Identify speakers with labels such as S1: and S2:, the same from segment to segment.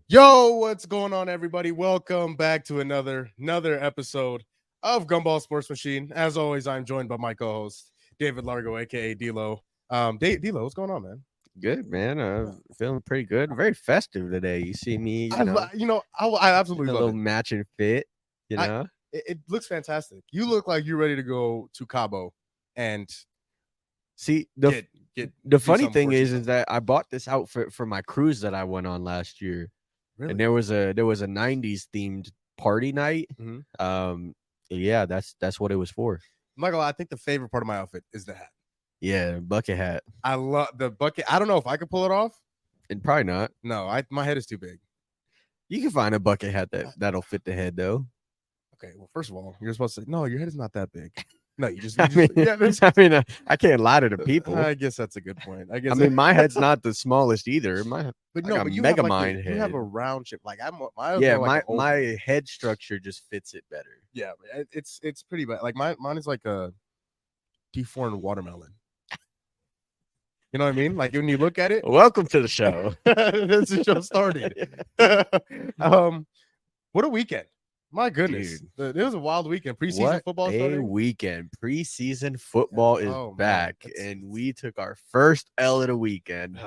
S1: Yo, what's going on, everybody? Welcome back to another episode of Gumball Sports Machine. As always, I'm joined by my co-host David Largo, aka DLO. DLO, what's going on, man?
S2: Good, man. Feeling pretty good. Very festive today. You see me,
S1: I
S2: in
S1: absolutely
S2: a
S1: love
S2: little
S1: it.
S2: matching fit. You
S1: I
S2: know.
S1: it looks fantastic. You look like you're ready to go to Cabo and
S2: See
S1: get
S2: the
S1: do
S2: funny
S1: something
S2: thing
S1: for
S2: is
S1: yourself.
S2: that I bought this outfit for my cruise that I went on last year, and
S1: Really?
S2: there was a '90s themed party night.
S1: Mm-hmm.
S2: Yeah, that's what it was for.
S1: I'm not gonna lie, I think the favorite part of my outfit is the hat.
S2: Yeah, bucket hat,
S1: I love the bucket. I don't know if I could pull it off.
S2: and probably not.
S1: No, my head is too big.
S2: You can find a bucket hat that'll fit the head though.
S1: Okay, well, first of all, you're supposed to say, no, your head is not that big. No,
S2: I mean,
S1: yeah, there's,
S2: I can't lie to the people.
S1: I guess that's a good point. I
S2: I
S1: guess,
S2: mean, my head's not the smallest either.
S1: but
S2: I
S1: no,
S2: got
S1: but you have
S2: mega
S1: like
S2: mind
S1: you have
S2: head.
S1: a round shape. Like mine is
S2: Yeah,
S1: more like an oval.
S2: my head structure just fits it better.
S1: Yeah, it's pretty bad. Like mine is like a deformed watermelon. You know what I mean? Like when you look at it,
S2: Welcome to the show.
S1: this the show started. What a weekend! My goodness, it was a wild weekend. Preseason
S2: What
S1: football
S2: a
S1: starting.
S2: weekend. Preseason football is
S1: Oh, man,
S2: back, and we took our first L of the weekend.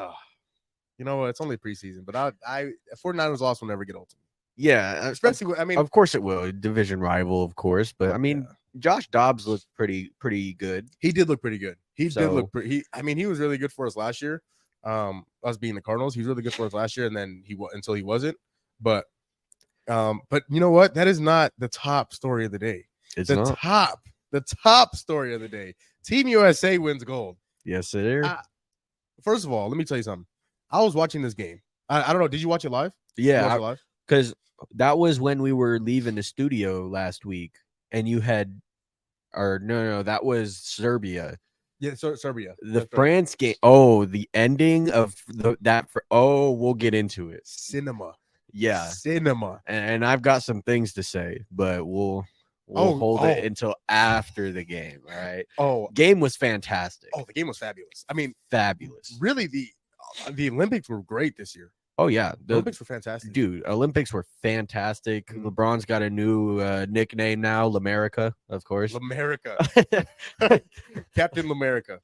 S1: You know what? It's only preseason, but I 49ers loss will never get old to me.
S2: Yeah,
S1: Especially, I mean,
S2: of course it will. Division rival, of course, but I mean, Josh Dobbs looked pretty good.
S1: he did look pretty good. He did
S2: So-
S1: look pretty. I mean, he was really good for us last year. Us being the Cardinals, he was really good for us last year, and then until he wasn't. But you know what? That is not the top story of the day.
S2: It's
S1: the
S2: not.
S1: top story of the day. Team USA wins gold.
S2: Yes, it is.
S1: First of all, let me tell you something. I was watching this game. I don't know. Did you watch it live?
S2: Yeah, because that was when we were leaving the studio last week, and you had, or no, that was Serbia.
S1: Yeah, Serbia.
S2: The France game. Oh, the ending of we'll get into it.
S1: Cinema.
S2: Yeah,
S1: cinema.
S2: And I've got some things to say, but we'll hold it until after the game. All right. Game was fantastic.
S1: The game was fabulous. I mean,
S2: fabulous.
S1: Really, the Olympics were great this year.
S2: Oh yeah,
S1: the Olympics were fantastic,
S2: dude. Olympics were fantastic. Mm-hmm. LeBron's got a new nickname now, L'America, of course.
S1: L'America, Captain L'America,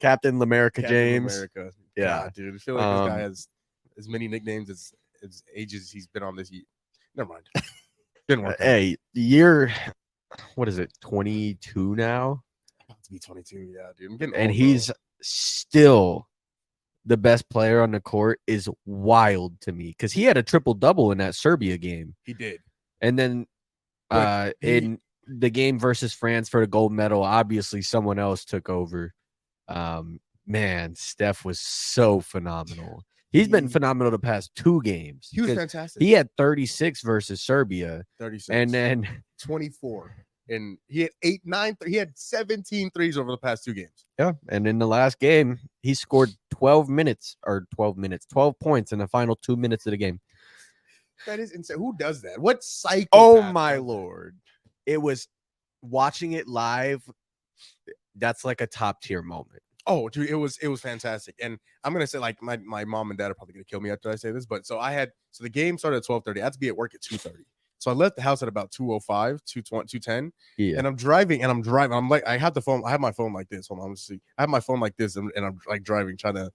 S2: James.
S1: L'America.
S2: Yeah,
S1: God, dude. I feel like this guy has as many nicknames as ages he's been on this year. Never mind. Didn't work.
S2: Hey, year, what is it? 22 now.
S1: About to be 22. Yeah, dude. I'm getting
S2: and
S1: old,
S2: he's still the best player on the court. Is wild to me because he had a triple-double in that Serbia game.
S1: He did.
S2: And then in the game versus France for the gold medal, obviously someone else took over. Man, Steph was so phenomenal. He's been phenomenal the past two games.
S1: He was fantastic.
S2: He had 36 versus Serbia.
S1: 36.
S2: And then
S1: 24. And he had he had 17 threes over the past two games.
S2: Yeah. And in the last game, he scored 12 points in the final 2 minutes of the game.
S1: That is insane. Who does that? What psycho?
S2: Oh, my Lord. It was watching it live. That's like a top tier moment.
S1: Oh, dude, it was fantastic. And I'm gonna say, like, my mom and dad are probably gonna kill me after I say this, but so the game started at 12:30. I had to be at work at 2:30. So I left the house at about 2:05, 2:10. Yeah. And I'm driving. I'm like, I have my phone like this. Hold on, let's see. I have my phone like this, and I'm like driving, trying to.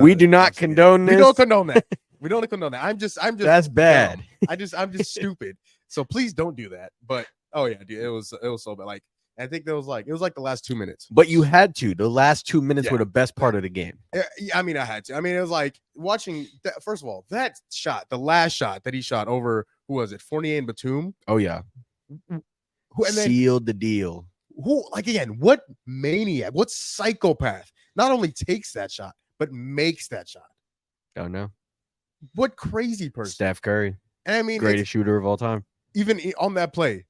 S2: We do not condone this.
S1: We don't condone that. We don't condone that. I'm just.
S2: That's bad.
S1: I'm just stupid. So please don't do that. But oh yeah, dude, it was so bad. Like, I think it was like the last 2 minutes.
S2: But you had to. The last 2 minutes were the best part of the game.
S1: Yeah, I mean, I had to. I mean, it was like watching that. First of all, that shot, the last shot that he shot over, who was it? Fournier and Batum.
S2: Oh yeah. Sealed the deal.
S1: Who, like, again, what maniac, what psychopath not only takes that shot, but makes that shot?
S2: Don't know.
S1: What crazy person?
S2: Steph Curry.
S1: And I mean,
S2: greatest shooter of all time.
S1: Even on that play,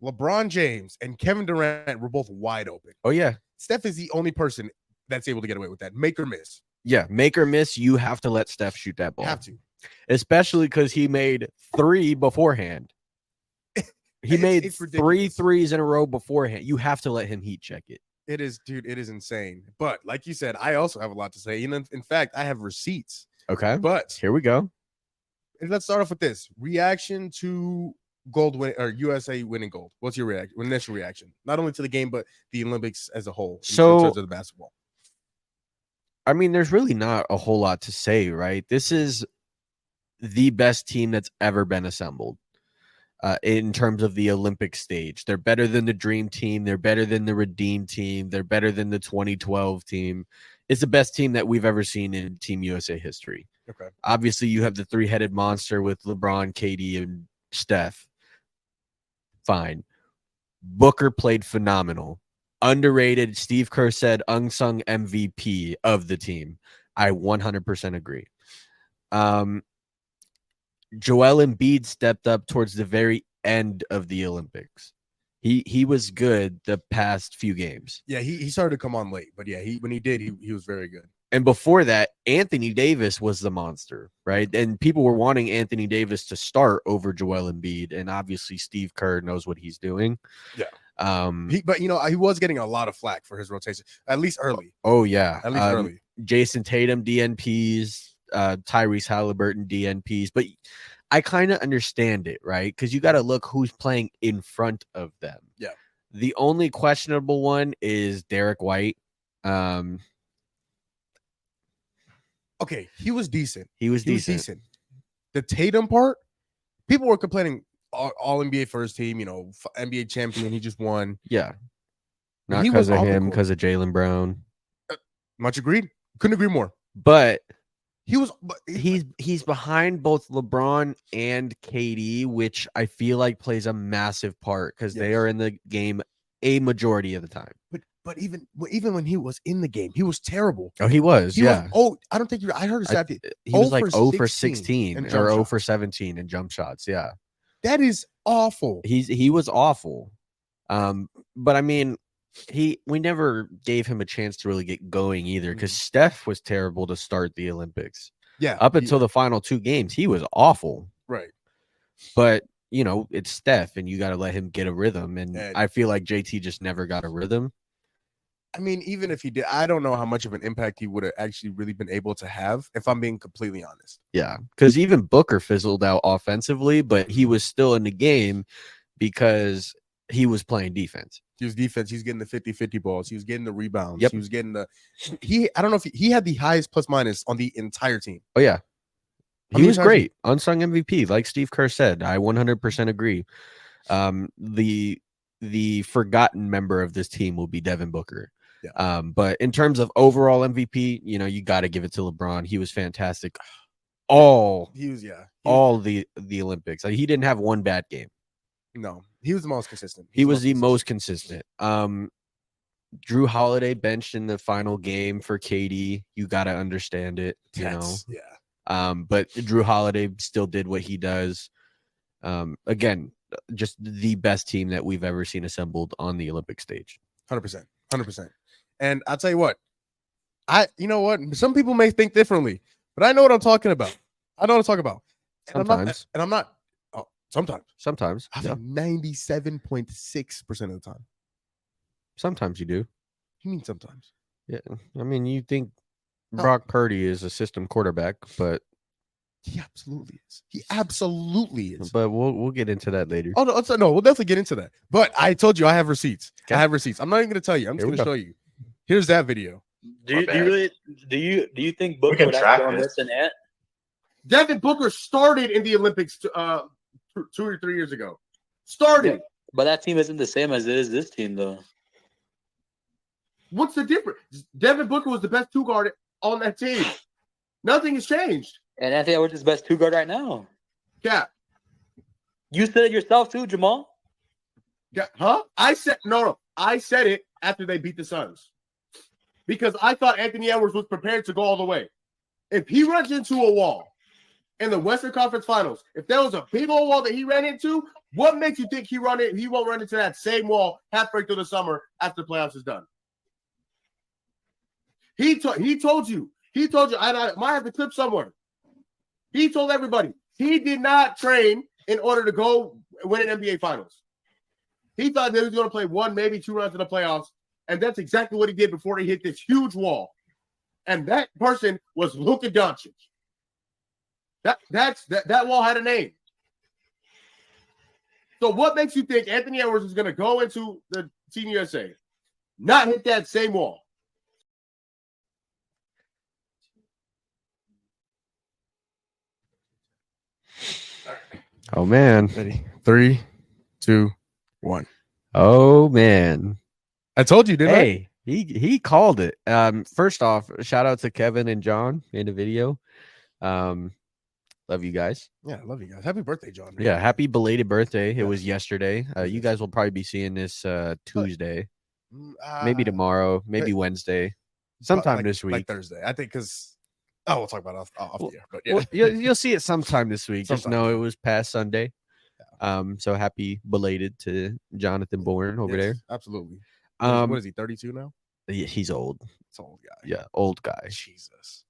S1: LeBron James and Kevin Durant were both wide open.
S2: Oh, yeah.
S1: Steph is the only person that's able to get away with that. Make or miss.
S2: Yeah, make or miss. You have to let Steph shoot that ball.
S1: Have to.
S2: Especially because he made 3 beforehand. He made 3 threes in a row beforehand. You have to let him heat check it.
S1: It is, dude. It is insane. But like you said, I also have a lot to say. In fact, I have receipts.
S2: Okay.
S1: But
S2: here we go.
S1: let's start off with this reaction to gold win or USA winning gold. What's your initial reaction? Not only to the game, but the Olympics as a whole in terms of the basketball.
S2: I mean, there's really not a whole lot to say, right? This is the best team that's ever been assembled in terms of the Olympic stage. They're better than the Dream Team. They're better than the Redeem Team. They're better than the 2012 team. It's the best team that we've ever seen in Team USA history.
S1: Okay.
S2: Obviously, you have the three-headed monster with LeBron, KD, and Steph. Fine. Booker played phenomenal. Underrated. Steve Kerr said unsung MVP of the team. I 100% agree. Joel Embiid stepped up towards the very end of the Olympics. He was good the past few games.
S1: Yeah, he started to come on late, but yeah, when he did, he was very good.
S2: And before that, Anthony Davis was the monster, right? And people were wanting Anthony Davis to start over Joel Embiid, and obviously Steve Kerr knows what he's doing.
S1: Yeah. But he was getting a lot of flack for his rotation, at least early.
S2: Oh yeah,
S1: at least early.
S2: Jason Tatum DNPs, Tyrese Halliburton DNPs, but I kind of understand it, right? Because you got to look who's playing in front of them.
S1: Yeah.
S2: The only questionable one is Derek White.
S1: Okay, he was decent.
S2: He was decent.
S1: The Tatum part, people were complaining. All NBA first team, NBA champion. He just won.
S2: Yeah, not because of him, because of Jaylen Brown.
S1: Much agreed. Couldn't agree more.
S2: But
S1: he's
S2: behind both LeBron and KD, which I feel like plays a massive part because they are in the game a majority of the time.
S1: But even when he was in the game, he was terrible.
S2: Oh, he was.
S1: I don't think I heard a stat.
S2: He was like 0 for 16 or 0 for 17 in jump shots. Yeah,
S1: that is awful.
S2: He was awful. But I mean, we never gave him a chance to really get going either because Steph was terrible to start the Olympics.
S1: Yeah,
S2: up until the final two games, he was awful.
S1: Right,
S2: but it's Steph, and you got to let him get a rhythm. And I feel like JT just never got a rhythm.
S1: I mean, even if he did, I don't know how much of an impact he would have actually really been able to have, if I'm being completely honest.
S2: Yeah, because even Booker fizzled out offensively, but he was still in the game because he was playing defense.
S1: He was defense. He was getting the 50-50 balls. He was getting the rebounds.
S2: Yep.
S1: He was getting I don't know if he had the highest plus minus on the entire team.
S2: Oh, yeah. He was great. Unsung MVP, like Steve Kerr said. I 100% agree. The forgotten member of this team will be Devin Booker.
S1: Yeah.
S2: But in terms of overall MVP, you got to give it to LeBron. He was fantastic. All the Olympics. He didn't have one bad game.
S1: No, he was the most consistent.
S2: He was the most consistent. Drew Holiday benched in the final game for KD. You got to understand it.
S1: Yeah.
S2: But Drew Holiday still did what he does. Again, just the best team that we've ever seen assembled on the Olympic stage.
S1: 100%. And I'll tell you what, some people may think differently, but I know what I'm talking about.
S2: Sometimes.
S1: Sometimes. I think 97.6% of the time.
S2: Sometimes you do.
S1: You mean sometimes?
S2: Yeah. I mean, you think Brock Purdy is a system quarterback, but
S1: he absolutely is.
S2: But we'll get into that later.
S1: Oh no, we'll definitely get into that. But I told you I have receipts. Okay. I have receipts. I'm not even going to tell you. I'm just going to show you. Here's that video.
S3: Do you think Booker would have done this and that?
S1: Devin Booker started in the Olympics 2 or 3 years ago. Started. Yeah,
S3: but that team isn't the same as it is this team, though.
S1: What's the difference? Devin Booker was the best two guard on that team. Nothing has changed.
S3: And Anthony Edwards is the best two guard right now.
S1: Yeah.
S3: You said it yourself too, Jamal.
S1: Yeah. Huh? I said it after they beat the Suns. Because I thought Anthony Edwards was prepared to go all the way. If he runs into a wall in the Western Conference Finals, if there was a big old wall that he ran into, what makes you think he won't run into that same wall halfway through the summer after the playoffs is done? He told you. I might have the clip somewhere. He told everybody he did not train in order to go win an NBA Finals. He thought that he was going to play 1, maybe 2 rounds in the playoffs, and that's exactly what he did before he hit this huge wall. And that person was Luka Doncic. That wall had a name. So what makes you think Anthony Edwards is going to go into the Team USA, not hit that same wall?
S2: Oh man.
S1: Ready? 3, 2, 1.
S2: Oh man.
S1: I told you, didn't I?
S2: Hey, he called it. First off, shout out to Kevin and John in the video. Love you guys.
S1: Yeah, I love you guys. Happy birthday, John.
S2: Yeah, happy belated birthday. It
S1: Yes.
S2: was yesterday. You guys will probably be seeing this Tuesday, maybe
S1: Uh,
S2: tomorrow, maybe Wednesday, sometime this week.
S1: Like Thursday. I think because we'll talk about it off the air. But yeah,
S2: Well, you'll see it sometime this week. Just know it was past Sunday. So happy belated to Jonathan Bourne over there.
S1: Absolutely.
S2: What
S1: What is he? 32 now?
S2: He's old.
S1: It's an old guy.
S2: Yeah, old guy.
S1: Jesus.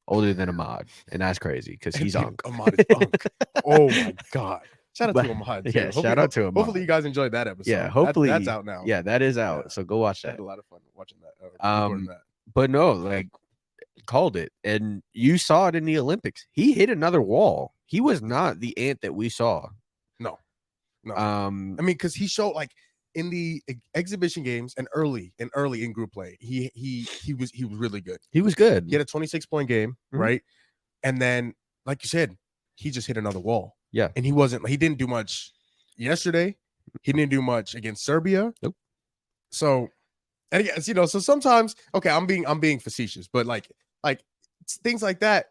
S2: Older than Ahmad, and that's crazy because he's Unk.
S1: Ahmad is Unk. Oh my god! Shout out to Ahmad. Too.
S2: Yeah, shout out to Ahmad.
S1: Hopefully, you guys enjoyed that episode.
S2: Yeah, hopefully
S1: that's out now.
S2: Yeah, that is out. So go watch
S1: I
S2: that.
S1: had a lot of fun watching that.
S2: But no, like called it, and you saw it in the Olympics. He hit another wall. He was not the ant that we saw.
S1: No.
S2: I
S1: mean, because he showed like in the exhibition games and early in group play, he was really good.
S2: He was good.
S1: He had a 26-point game, right? And then, like you said, he just hit another wall.
S2: Yeah.
S1: And he didn't do much yesterday. He didn't do much against Serbia.
S2: Nope.
S1: So, and again, so sometimes, okay, I'm being facetious, but like things like that,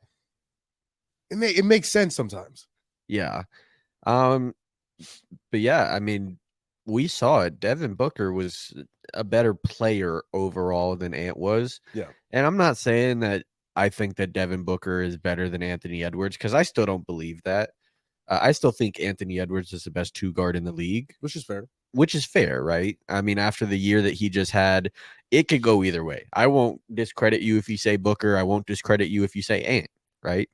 S1: it makes sense sometimes.
S2: Yeah. But yeah, I mean, we saw it. Devin Booker was a better player overall than Ant was.
S1: Yeah.
S2: And I'm not saying that I think that Devin Booker is better than Anthony Edwards because I still don't believe that. I still think Anthony Edwards is the best two guard in the league.
S1: Which is fair,
S2: right? I mean, after the year that he just had, it could go either way. I won't discredit you if you say Booker. I won't discredit you if you say Ant, right?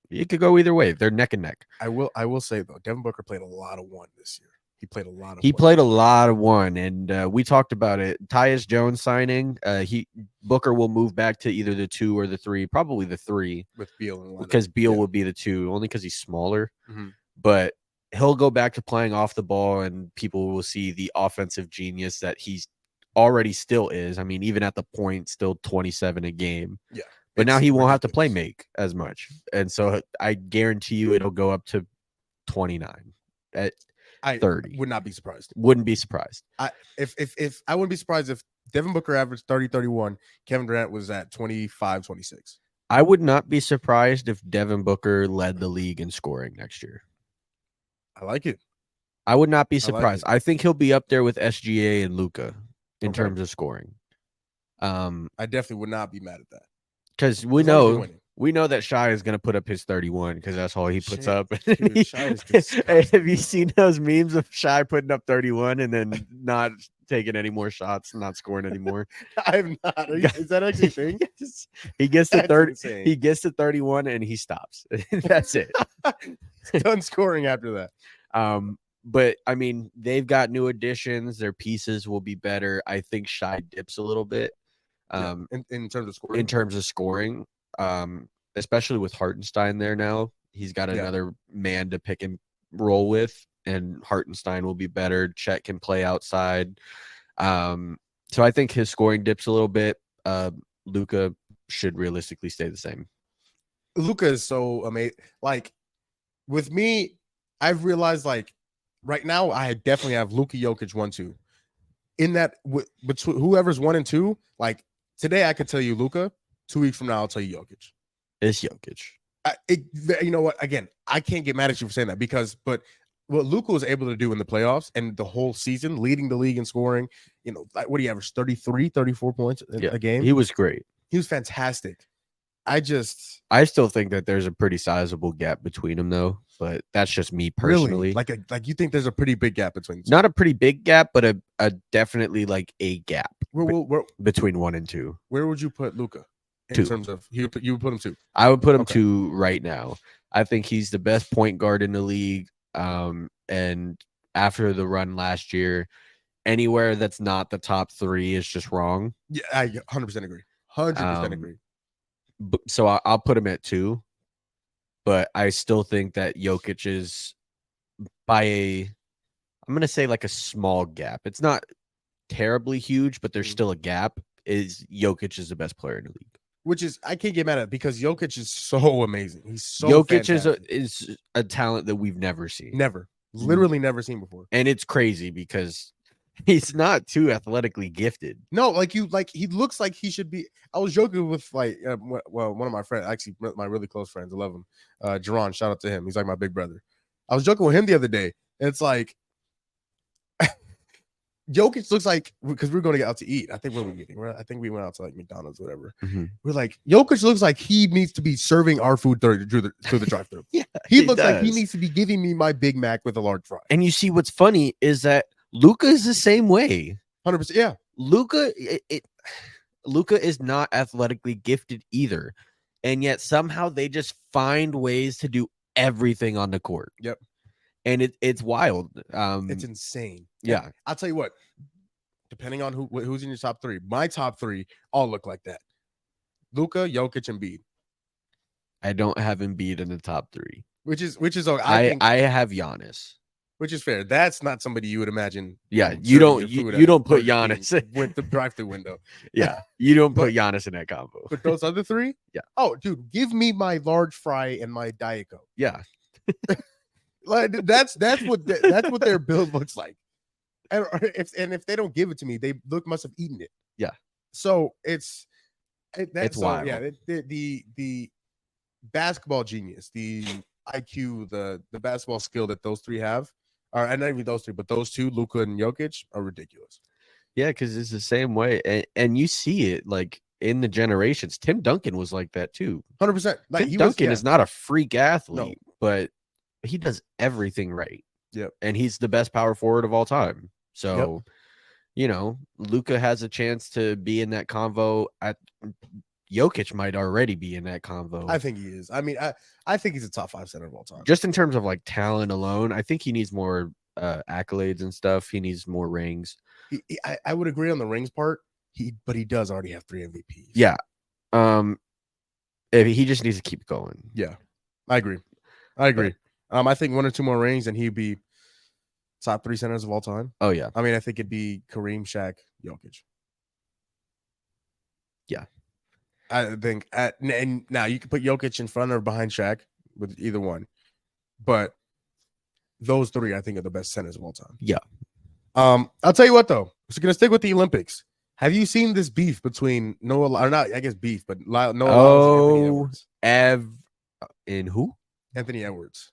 S2: It could go either way. They're neck and neck.
S1: I will say, though, Devin Booker played a lot of one this year. He played a lot of
S2: one, and we talked about it. Tyus Jones signing, Booker will move back to either the 2 or the 3, probably the 3
S1: with Beal,
S2: because Beal would be the 2, only because he's smaller.
S1: Mm-hmm.
S2: But he'll go back to playing off the ball, and people will see the offensive genius that he's already still is. I mean, even at the point, still 27 a game.
S1: Yeah.
S2: But now he won't have to play make as much, and so I guarantee you it'll go up to 29 at 30.
S1: Would not be surprised.
S2: Wouldn't be surprised.
S1: If I wouldn't be surprised if Devin Booker averaged 30-31, Kevin Durant was at 25-26.
S2: I would not be surprised if Devin Booker led the league in scoring next year.
S1: I like it.
S2: I would not be surprised. I think he'll be up there with SGA and Luka in terms of scoring.
S1: I definitely would not be mad at that.
S2: Because we know that Shai is going to put up his 31 because that's all he puts up.
S1: Dude, Shai is
S2: have you seen those memes of Shai putting up 31 and then not taking any more shots, not scoring anymore?
S1: I have not. Is that actually a thing?
S2: He gets to 30. He gets to 31 and he stops. That's it.
S1: Done scoring after that.
S2: But I mean, they've got new additions. Their pieces will be better. I think Shai dips a little bit.
S1: In terms of scoring.
S2: In terms of scoring, especially with Hartenstein there now, he's got another man to pick and roll with, and Hartenstein will be better. Chet can play outside. So I think his scoring dips a little bit. Luka should realistically stay the same.
S1: Luka is so amazing. Like with me, I've realized like right now I definitely have Luka, Jokic 1-2. In that between whoever's 1 and 2, like today I could tell you Luka. 2 weeks from now I'll tell you Jokic.
S2: It's Jokic.
S1: You know what? Again, I can't get mad at you for saying that because, but what Luka was able to do in the playoffs and the whole season, leading the league in scoring, like what do you average? 33, 34 points a game.
S2: He was great.
S1: He was fantastic. I
S2: still think that there's a pretty sizable gap between them though, but that's just me personally.
S1: Really? Like you think there's a pretty big gap between them?
S2: Not a pretty big gap, but a definitely like a gap between 1 and 2.
S1: Where would you put Luka? In
S2: 2.
S1: terms of you would put him 2.
S2: I would put him 2 right now. I think he's the best point guard in the league. And after the run last year, anywhere that's not the top 3 is just wrong.
S1: Yeah, I 100% agree. 100% agree.
S2: So I'll put him at 2. but I still think that Jokic is by I'm gonna say like a small gap. It's not terribly huge, but there's still a gap. Jokic is the best player in the league.
S1: Which is I can't get mad at it because Jokic is so amazing. He's so
S2: Jokic
S1: fantastic.
S2: is a talent that we've never seen.
S1: Literally never seen before.
S2: And it's crazy because he's not too athletically gifted.
S1: No, he looks like he should be. I was joking with one of my friends, actually my really close friends. I love him. Jerron, shout out to him. He's like my big brother. I was joking with him the other day. It's like Jokic looks like, because we're going to get out to eat. I think I think we went out to like McDonald's or whatever.
S2: Mm-hmm.
S1: We're like, Jokic looks like he needs to be serving our food through the drive-thru.
S2: Yeah,
S1: he looks like he needs to be giving me my Big Mac with a large fry.
S2: And you see what's funny is that Luka is the same way.
S1: 100%. Yeah.
S2: Luka is not athletically gifted either. And yet somehow they just find ways to do everything on the court.
S1: Yep.
S2: And it's wild.
S1: It's insane.
S2: Yeah.
S1: I'll tell you what, depending on who's in your top three, my top three all look like that. Luka, Jokic, and Embiid.
S2: I don't have Embiid in the top three.
S1: Which is
S2: I have Giannis.
S1: Which is fair. That's not somebody you would imagine.
S2: Yeah, you don't put Giannis
S1: with the drive-through window.
S2: Yeah, you don't put Giannis in that combo.
S1: But those other three,
S2: yeah.
S1: Oh, dude, give me my large fry and my Diet Coke.
S2: Yeah,
S1: like that's what their build looks like. And if they don't give it to me, they must have eaten it.
S2: Yeah.
S1: So it's
S2: wild.
S1: Yeah, the basketball genius, the IQ, the basketball skill that those three have. And not even those three, but those two, Luka and Jokic, are ridiculous.
S2: Yeah, because it's the same way, and you see it like in the generations. Tim Duncan was like that too.
S1: 100%. Like
S2: Tim Duncan is not a freak athlete, but he does everything right.
S1: Yep.
S2: And he's the best power forward of all time. So, Luka has a chance to be in that convo. Jokic might already be in that convo.
S1: I think he is. I mean, I think he's a top 5 center of all time.
S2: Just in terms of like talent alone, I think he needs more accolades and stuff. He needs more rings.
S1: I would agree on the rings part. But he does already have 3 MVPs.
S2: Yeah. He just needs to keep going.
S1: Yeah, I agree. I think 1 or 2 more rings and he'd be top 3 centers of all time.
S2: Oh yeah.
S1: I mean, I think it'd be Kareem, Shaq, Jokic.
S2: Yeah.
S1: I think, and now you can put Jokic in front or behind Shaq with either one, but those 3 I think are the best centers of all time.
S2: Yeah.
S1: I'll tell you what though, we're gonna stick with the Olympics. Have you seen this beef between Noah, or not? I guess beef, but Noah Lyles and
S2: in who?
S1: Anthony Edwards.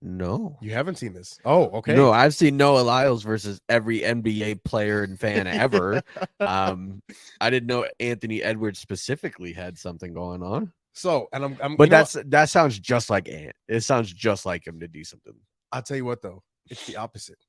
S2: No,
S1: you haven't seen this. Oh, okay.
S2: No, I've seen Noah Lyles versus every NBA player and fan ever. I didn't know Anthony Edwards specifically had something going on.
S1: So, and I'm
S2: but that sounds just like Ant. It sounds just like him to do something.
S1: I'll tell you what though, it's the opposite.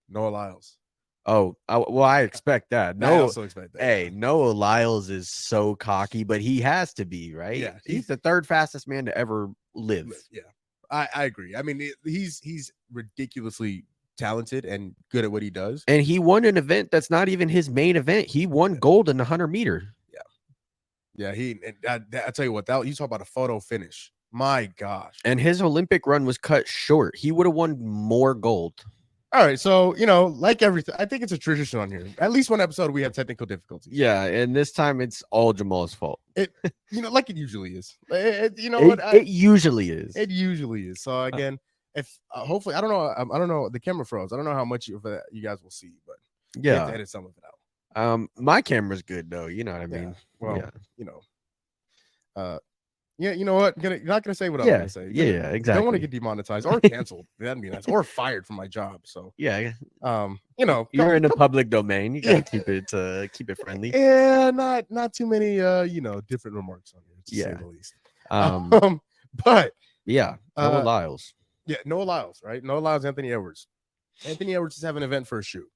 S1: Noah Lyles.
S2: Oh, well, I expect that.
S1: I also expect that.
S2: Hey, Noah Lyles is so cocky, but he has to be, right?
S1: Yeah,
S2: he's the 3rd fastest man to ever live.
S1: Yeah. I agree. I mean, he's ridiculously talented and good at what he does.
S2: And he won an event that's not even his main event. He won gold in the 100 meter.
S1: Yeah. I tell you what, you talk about a photo finish. My gosh.
S2: And his Olympic run was cut short. He would have won more gold.
S1: All right. So, like everything, I think it's a tradition on here. At least one episode we have technical difficulties.
S2: Yeah. And this time it's all Jamal's fault.
S1: Like it usually is.
S2: It usually is.
S1: It usually is. So again, if hopefully, I don't know, the camera froze. I don't know how much of that you guys will see, but
S2: yeah,
S1: you have to edit some of it out.
S2: My camera's good though. You know what I mean?
S1: Yeah. Well, yeah, you know what? You're not gonna say what I'm gonna say.
S2: Yeah, exactly.
S1: I don't want to get demonetized or canceled. That'd be nice. Or fired from my job. So
S2: yeah,
S1: you're
S2: in the public domain. You gotta keep it friendly.
S1: Yeah, not too many different remarks on here, to say the least. But
S2: yeah, Noah Lyles.
S1: Yeah, Noah Lyles, right? Noah Lyles, Anthony Edwards. Anthony Edwards is having an event for a shoe,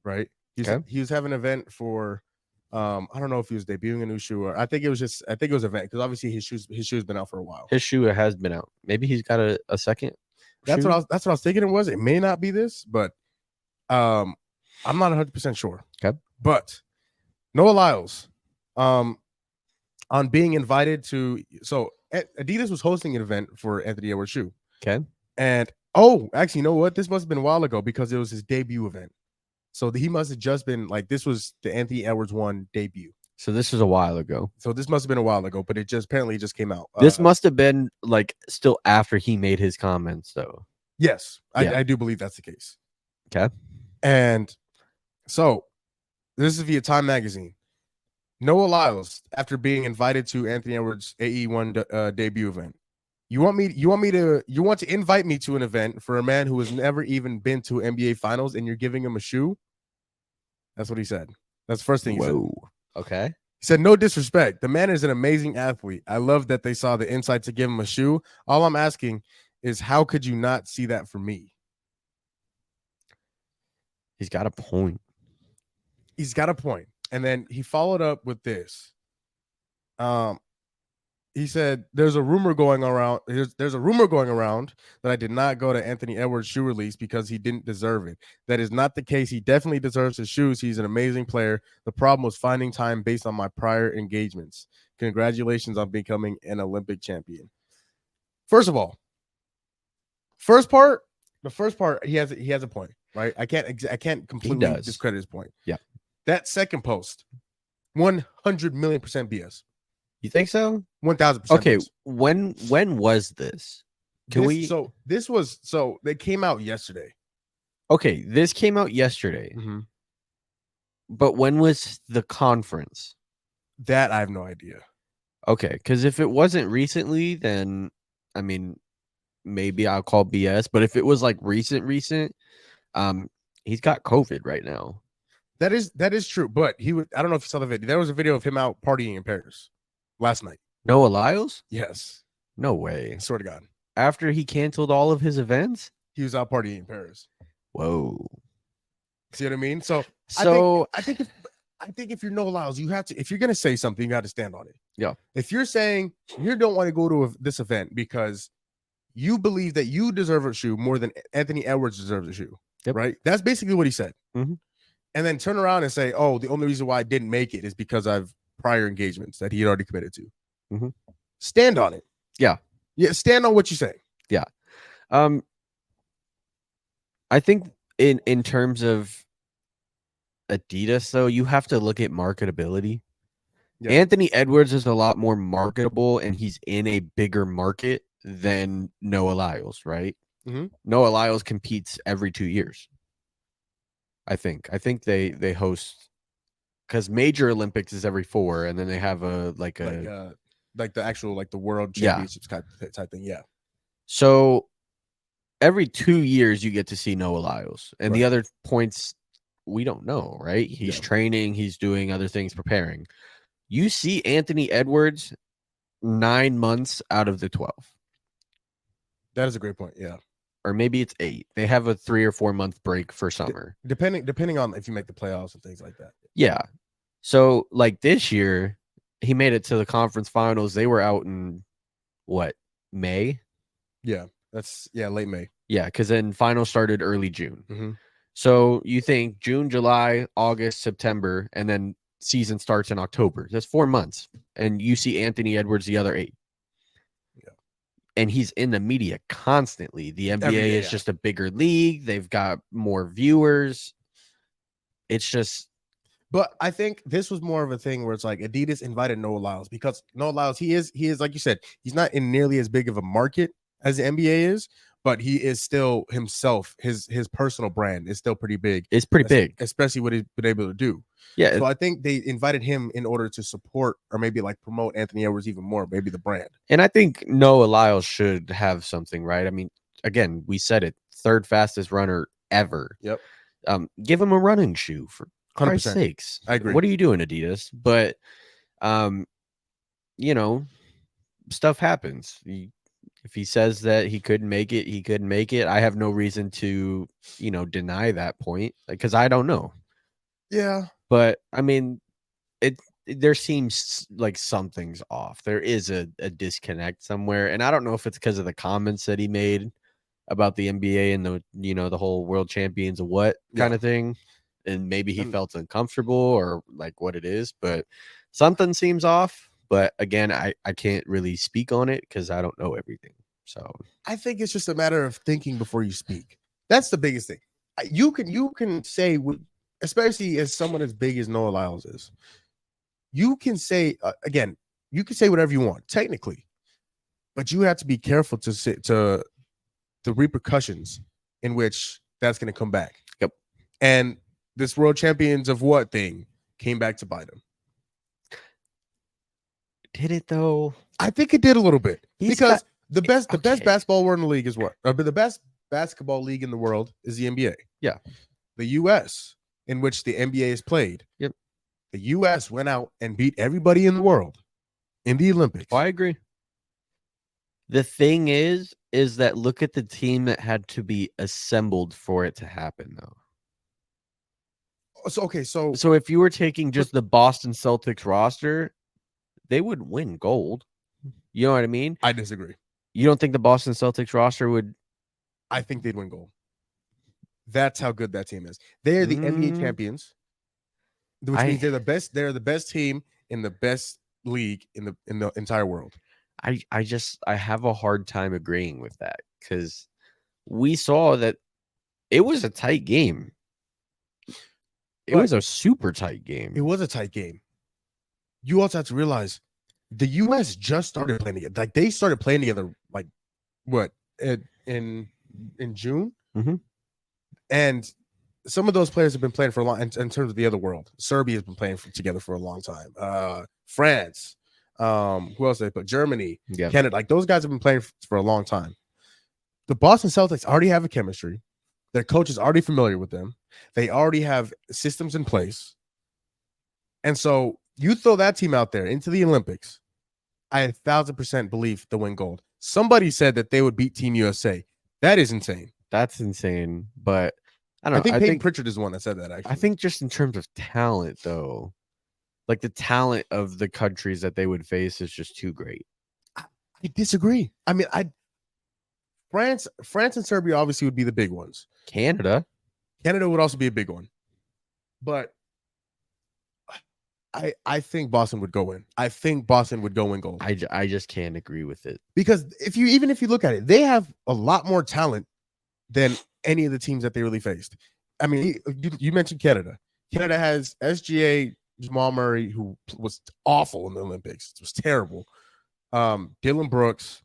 S1: right? He was having an event for. I don't know if he was debuting a new shoe or I think it was an event because obviously his shoe's been out for a while.
S2: His shoe has been out. Maybe he's got a second.
S1: That's what I was thinking it was. It may not be this, but I'm not 100% sure.
S2: Okay.
S1: But Noah Lyles, on being invited to, so Adidas was hosting an event for Anthony Edwards' shoe.
S2: Okay.
S1: And actually, you know what? This must have been a while ago because it was his debut event. So he must have just been like, this was the Anthony Edwards 1 debut.
S2: So this was a while ago.
S1: So this must have been a while ago, but it just apparently just came out.
S2: This must have been like still after he made his comments, though.
S1: Yes,
S2: Yeah.
S1: I do believe that's the case.
S2: Okay.
S1: And so this is via Time Magazine. Noah Lyles, after being invited to Anthony Edwards' AE1 debut event. You want to invite me to an event for a man who has never even been to NBA Finals, and you're giving him a shoe? That's what he said. That's the first thing he said.
S2: Okay.
S1: He said, no disrespect. The man is an amazing athlete. I love that they saw the insight to give him a shoe. All I'm asking is, how could you not see that for me?
S2: He's got a point.
S1: He's got a point. And then he followed up with this. He said, there's a rumor going around. There's a rumor going around that I did not go to Anthony Edwards' shoe release because he didn't deserve it. That is not the case. He definitely deserves his shoes. He's an amazing player. The problem was finding time based on my prior engagements. Congratulations on becoming an Olympic champion. First of all, the first part, he has a point, right? I can't completely discredit his point.
S2: Yeah.
S1: That second post, 100 million % BS.
S2: You think so?
S1: 1000%.
S2: Okay. When was this?
S1: So they came out yesterday.
S2: Okay, this came out yesterday.
S1: Mm-hmm.
S2: But when was the conference?
S1: That I have no idea.
S2: Okay, because if it wasn't recently, then I mean, maybe I'll call BS. But if it was like recent, he's got COVID right now.
S1: That is true. But I don't know if you saw the video. There was a video of him out partying in Paris last night.
S2: Noah Lyles?
S1: Yes.
S2: No way.
S1: I swear to God.
S2: After he canceled all of his events?
S1: He was out partying in Paris.
S2: Whoa.
S1: See what I mean? So I think if you're Noah Lyles, you have to, if you're gonna say something, you got to stand on it.
S2: Yeah.
S1: If you're saying you don't want to go to this event because you believe that you deserve a shoe more than Anthony Edwards deserves a shoe, right? That's basically what he said.
S2: Mm-hmm.
S1: And then turn around and say, "Oh, the only reason why I didn't make it is because I've prior engagements that he had already committed to."
S2: Mm-hmm.
S1: Stand on it.
S2: Yeah.
S1: Stand on what you say.
S2: Yeah. I think in terms of Adidas, though, you have to look at marketability. Yeah. Anthony Edwards is a lot more marketable, and he's in a bigger market than Noah Lyles, right?
S1: Mm-hmm.
S2: Noah Lyles competes every 2 years. I think they host, because Major Olympics is every 4, and then they have like the
S1: actual the World Championships type thing. Yeah.
S2: So every 2 years you get to see Noah Lyles, and the other points we don't know, right? He's training, he's doing other things, preparing. You see Anthony Edwards 9 months out of the 12.
S1: That is a great point. Yeah.
S2: Or maybe it's 8. They have a 3 or 4 month break for summer.
S1: Depending on if you make the playoffs and things like that.
S2: Yeah. So like this year, he made it to the conference finals. They were out in May?
S1: Yeah. That's late May.
S2: Yeah, because then finals started early June.
S1: Mm-hmm.
S2: So you think June, July, August, September, and then season starts in October. That's 4 months. And you see Anthony Edwards the other 8. And he's in the media constantly. The NBA is just a bigger league. They've got more viewers. It's just.
S1: But I think this was more of a thing where it's like Adidas invited Noah Lyles because Noah Lyles, he is like you said, he's not in nearly as big of a market as the NBA is, but he is still himself. His personal brand is still pretty big.
S2: It's pretty big,
S1: especially what he's been able to do.
S2: Yeah.
S1: So I think they invited him in order to support or maybe promote Anthony Edwards even more, maybe the brand.
S2: And I think Noah Lyles should have something, right? I mean, again, we said it, 3rd fastest runner ever.
S1: Yep.
S2: Give him a running shoe for
S1: 100%.
S2: Christ's sakes.
S1: I agree.
S2: What are you doing, Adidas? But, stuff happens. If he says that he couldn't make it, he couldn't make it. I have no reason to, deny that point because I don't know.
S1: Yeah.
S2: But I mean, there seems like something's off. There is a disconnect somewhere. And I don't know if it's because of the comments that he made about the NBA and the whole world champions of what kind of thing. And maybe he felt uncomfortable or what it is, but something seems off. But again, I can't really speak on it because I don't know everything. So
S1: I think it's just a matter of thinking before you speak. That's the biggest thing. You can say, especially as someone as big as Noah Lyles is, you can say again, you can say whatever you want technically, but you have to be careful to the repercussions in which that's going to come back.
S2: Yep.
S1: And this world champions of what thing came back to bite him.
S2: Did it though?
S1: I think it did a little bit because the best basketball world in the league is what? But the best basketball league in the world is the NBA.
S2: Yeah.
S1: The US, in which the NBA is played.
S2: Yep.
S1: The US went out and beat everybody in the world in the Olympics.
S2: Oh, I agree. The thing is that look at the team that had to be assembled for it to happen, though.
S1: So
S2: if you were taking just the Boston Celtics roster, they would win gold. You know what I mean?
S1: I disagree.
S2: You don't think the Boston Celtics roster would?
S1: I think they'd win gold. That's how good that team is. They are the NBA champions, which means they're the best. They're the best team in the best league in the entire world.
S2: I have a hard time agreeing with that because we saw that it was a tight game. It was a super tight game.
S1: It was a tight game. You also have to realize the U.S. just started playing together. Like they started playing together, like what in June, and some of those players have been playing for a long. In terms of the other world, Serbia has been playing together for a long time. France, who else they put? Germany, Canada. Like those guys have been playing for a long time. The Boston Celtics already have a chemistry. Their coach is already familiar with them. They already have systems in place. And so you throw that team out there into the Olympics, I 1,000% believe they'll win gold. Somebody said that they would beat Team USA. That is insane.
S2: That's insane. But I don't know.
S1: I think Pritchard is the one that said that, actually.
S2: I think just in terms of talent, though, like the talent of the countries that they would face is just too great.
S1: I disagree. I mean, France and Serbia obviously would be the big ones.
S2: Canada
S1: would also be a big one. But I think Boston would go in. I think Boston would go in gold.
S2: I just can't agree with it.
S1: Because if you look at it, they have a lot more talent than any of the teams that they really faced. I mean, you mentioned Canada. Canada has SGA, Jamal Murray, who was awful in the Olympics. It was terrible. Dylan Brooks,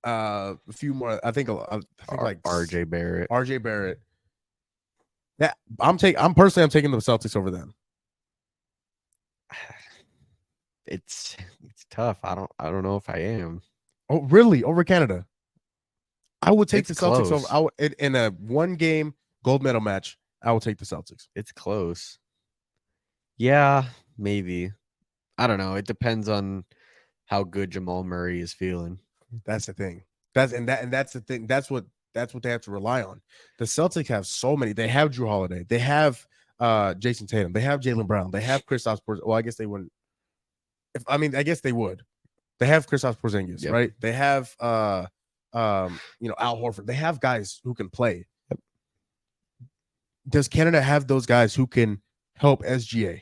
S1: a few more. I think like
S2: RJ Barrett.
S1: Yeah, I'm taking the Celtics over them.
S2: It's tough. I don't know if I am.
S1: Oh, really? Over Canada? I would take the Celtics
S2: close.
S1: over. In a one-game gold medal match, I will take the Celtics.
S2: It's close. Yeah, maybe. I don't know. It depends on how good Jamal Murray is feeling.
S1: That's the thing. That's the thing. That's what they have to rely on. The Celtics have so many. They have Drew Holiday. They have Jason Tatum. They have Jaylen Brown. They have Kristaps Porzingis. Well, I guess they wouldn't. I guess they would. They have Kristaps Porzingis, right? They have Al Horford. They have guys who can play. Yep. Does Canada have those guys who can help SGA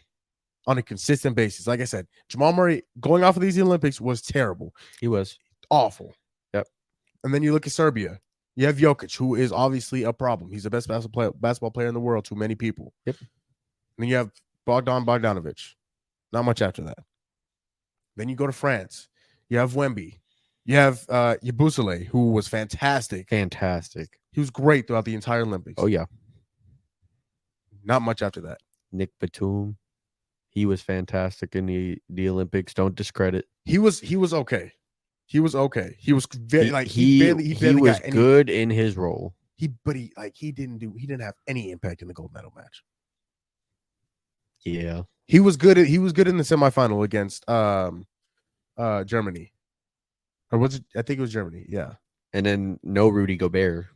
S1: on a consistent basis? Like I said, Jamal Murray going off of these Olympics was terrible.
S2: He was
S1: awful.
S2: Yep.
S1: And then you look at Serbia. You have Jokic, who is obviously a problem. He's the best basketball player in the world to many people.
S2: Yep.
S1: And then you have Bogdanovic. Not much after that. Then you go to France. You have Wemby. You have Yabusele, who was fantastic.
S2: Fantastic.
S1: He was great throughout the entire Olympics.
S2: Oh, yeah.
S1: Not much after that.
S2: Nick Batum. He was fantastic in the Olympics. Don't discredit.
S1: He was okay. He was okay. He was very
S2: he was good in his role.
S1: He didn't have any impact in the gold medal match.
S2: Yeah.
S1: He was good in the semifinal against Germany. Or was it? I think it was Germany. Yeah.
S2: And then no Rudy Gobert.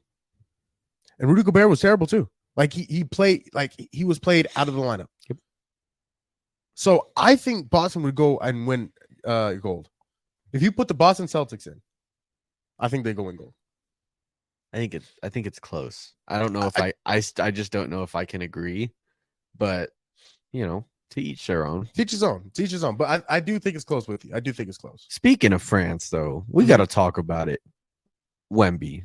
S1: And Rudy Gobert was terrible too. Like he was played out of the lineup.
S2: Yep. So
S1: I think Boston would go and win gold. If you put the Boston Celtics in, I think they go win gold.
S2: I think it's close. I don't know if I just don't know if I can agree, but To each their own.
S1: Teach his own. Teach his own. But I do think it's close with you. I do think it's close.
S2: Speaking of France, though, we got to talk about it. Wemby.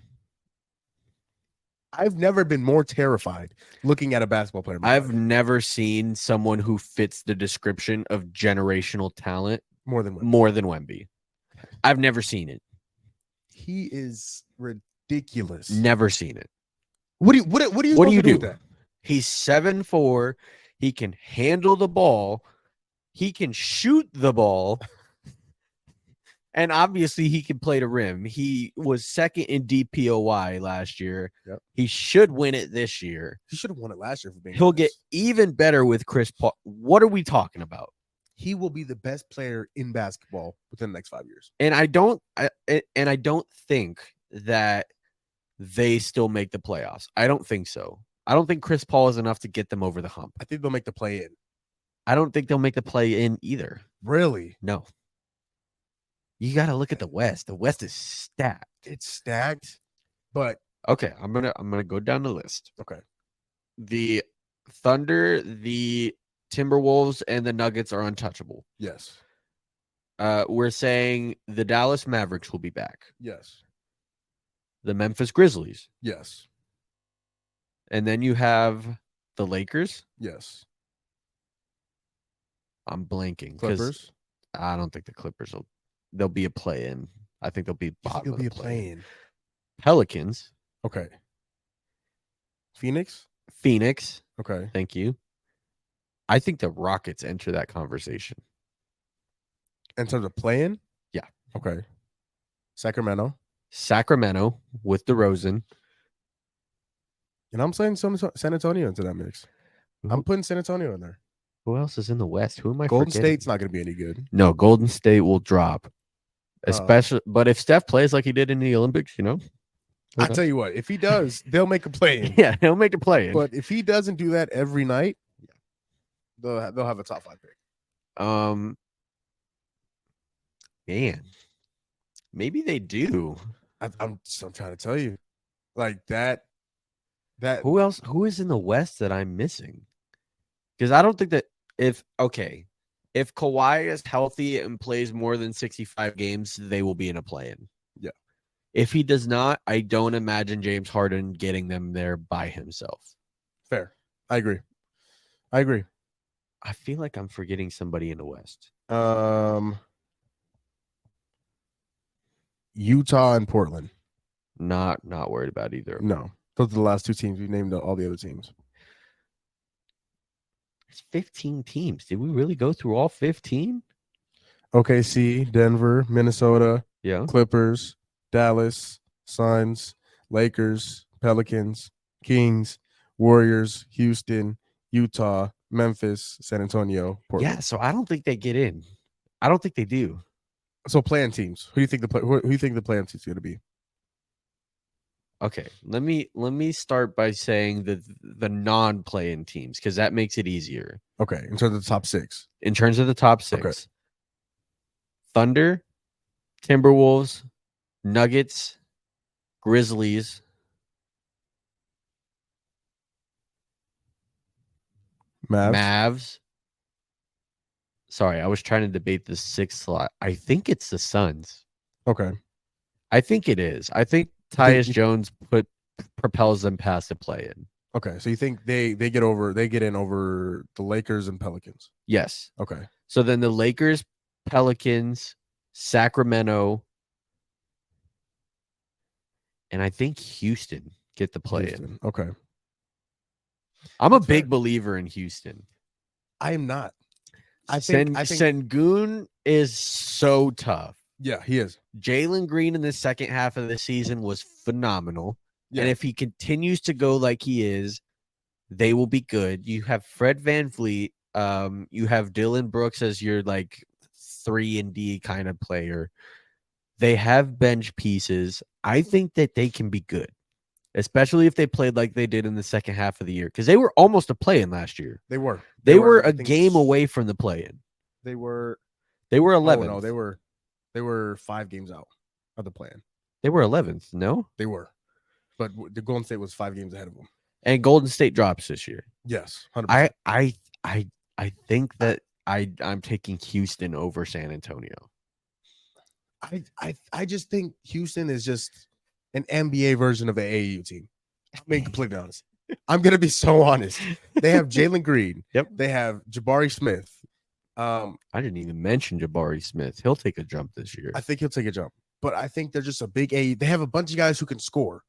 S1: I've never been more terrified looking at a basketball player.
S2: I've never seen someone who fits the description of generational talent
S1: more than
S2: Wemby. I've never seen it.
S1: He is ridiculous.
S2: Never seen it.
S1: What do you do with that?
S2: He's 7'4". He can handle the ball. He can shoot the ball. And obviously, he can play the rim. He was second in DPOY last year.
S1: Yep.
S2: He should win it this year.
S1: He should have won it last year.
S2: He'll get even better with Chris Paul. What are we talking about?
S1: He will be the best player in basketball within the next 5 years.
S2: And I don't think that they still make the playoffs. I don't think so. I don't think Chris Paul is enough to get them over the hump.
S1: I think they'll make the play in.
S2: I don't think they'll make the play in either.
S1: Really?
S2: No. You got to look at the West. The West is stacked.
S1: It's stacked, but
S2: okay, I'm gonna go down the list.
S1: Okay.
S2: The Thunder, the Timberwolves, and the Nuggets are untouchable.
S1: Yes.
S2: We're saying the Dallas Mavericks will be back.
S1: Yes.
S2: The Memphis Grizzlies.
S1: Yes.
S2: And then you have the Lakers.
S1: Yes.
S2: I'm blanking.
S1: Clippers.
S2: I don't think the Clippers they'll be a play-in. I think they'll be bottom.
S1: It'll be a play-in.
S2: Pelicans.
S1: Okay. Phoenix.
S2: Okay. Thank you. I think the Rockets enter that conversation.
S1: In terms of play-in?
S2: Yeah.
S1: Okay. Sacramento
S2: with DeRozan.
S1: And I'm saying San Antonio into that mix. I'm putting San Antonio in there.
S2: Who else is in the West? Who am I
S1: Golden
S2: forgetting?
S1: State's not going to be any good.
S2: No, Golden State will drop. Especially, but if Steph plays like he did in the Olympics,
S1: I'll tell you what, if he does, they'll make a play-in.
S2: Yeah, he'll make a play-in.
S1: But if he doesn't do that every night, they'll have a top 5 pick.
S2: Man, maybe they do.
S1: I'm trying to tell you, like that.
S2: Who else? Who is in the West that I'm missing? Because I don't think that if Kawhi is healthy and plays more than 65 games, they will be in a play-in.
S1: Yeah.
S2: If he does not, I don't imagine James Harden getting them there by himself.
S1: Fair. I agree.
S2: I feel like I'm forgetting somebody in the West.
S1: Utah and Portland.
S2: Not worried about either.
S1: No. Those are the last 2 teams. We named all the other teams.
S2: It's 15 teams. Did we really go through all 15?
S1: OKC, Denver, Minnesota, Clippers, Dallas, Suns, Lakers, Pelicans, Kings, Warriors, Houston, Utah, Memphis, San Antonio, Portland.
S2: Yeah, so I don't think they get in. I don't think they do.
S1: So play-in teams. Who do you think the play-in teams going to be?
S2: Okay, let me start by saying the non-play-in teams because that makes it easier.
S1: Okay, in terms of the top 6.
S2: In terms of the top 6.
S1: Okay.
S2: Thunder, Timberwolves, Nuggets, Grizzlies, Mavs. Sorry, I was trying to debate the 6th slot. I think it's the Suns.
S1: Okay.
S2: I think it is. I think Tyus Jones propels them past the play-in.
S1: Okay, so you think they get in over the Lakers and Pelicans?
S2: Yes.
S1: Okay.
S2: So then the Lakers, Pelicans, Sacramento, and I think Houston get the play-in.
S1: Okay.
S2: I'm a big believer in Houston.
S1: I am not. I
S2: think Sengun is so tough.
S1: Yeah, he is.
S2: Jalen Green in the second half of the season was phenomenal.
S1: Yeah.
S2: And if he continues to go like he is, they will be good. You have Fred VanVleet. You have Dylan Brooks as your like 3-and-D kind of player. They have bench pieces. I think that they can be good, especially if they played like they did in the second half of the year because they were almost a play-in last year.
S1: They were.
S2: They were a game away from the play-in.
S1: They were
S2: 11.
S1: Oh, no, they were 5 games out of the play-in.
S2: They were 11th. No,
S1: they were, but the Golden State was 5 games ahead of them.
S2: And Golden State drops this year.
S1: Yes, 100%.
S2: I think that I'm taking Houston over San Antonio.
S1: I just think Houston is just an NBA version of an AAU team. I'm being completely honest. I'm gonna be so honest. They have Jalen Green.
S2: Yep.
S1: They have Jabari Smith.
S2: I didn't even mention Jabari Smith. He'll take a jump this year.
S1: I think he'll take a jump. But I think they're just a big A. They have a bunch of guys who can score,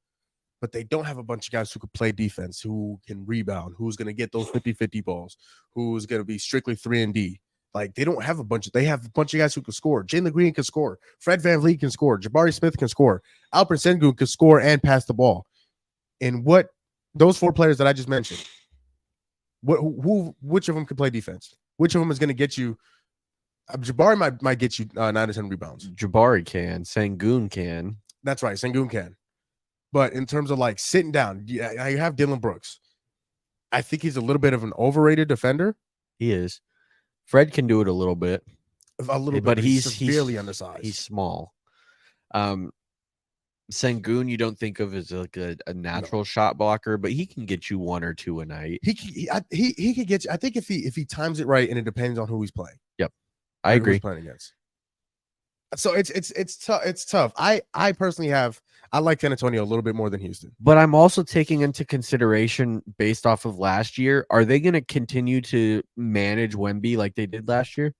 S1: but they don't have a bunch of guys who can play defense, who can rebound, who's going to get those 50-50 balls, who's going to be strictly 3-and-D. Like, they don't have they have a bunch of guys who can score. Jalen Green can score. Fred VanVleet can score. Jabari Smith can score. Alperen Sengun can score and pass the ball. And what those 4 players that I just mentioned, which of them can play defense? Which of them is going to get you? Jabari might get you 9 to 10 rebounds.
S2: Jabari can. Sengun can.
S1: That's right. Sengun can. But in terms of like sitting down, you have Dylan Brooks. I think he's a little bit of an overrated defender.
S2: He is. Fred can do it a little bit.
S1: But he's severely undersized.
S2: He's small. Sengun, you don't think of as like a natural shot blocker, but he can get you 1 or 2 a night.
S1: He could get you. I think if he times it right, and it depends on who he's playing.
S2: Yep, I agree.
S1: Who he's playing against. So it's tough. It's tough. I personally I like San Antonio a little bit more than Houston.
S2: But I'm also taking into consideration, based off of last year, are they going to continue to manage Wemby like they did last year?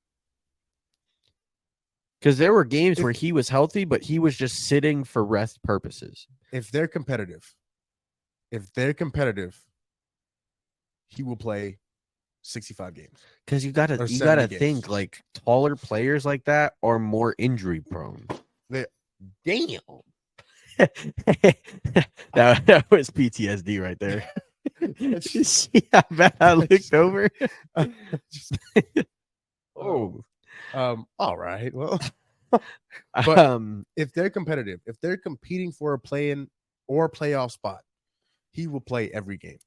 S2: Because there were games where he was healthy, but he was just sitting for rest purposes.
S1: If they're competitive, he will play 65 games.
S2: Because you gotta think, like, taller players like that are more injury prone.
S1: Damn.
S2: that was PTSD right there. You see how bad I looked over?
S1: Oh. All right. Well, but if they're competitive, if they're competing for a play-in or playoff spot, he will play every game.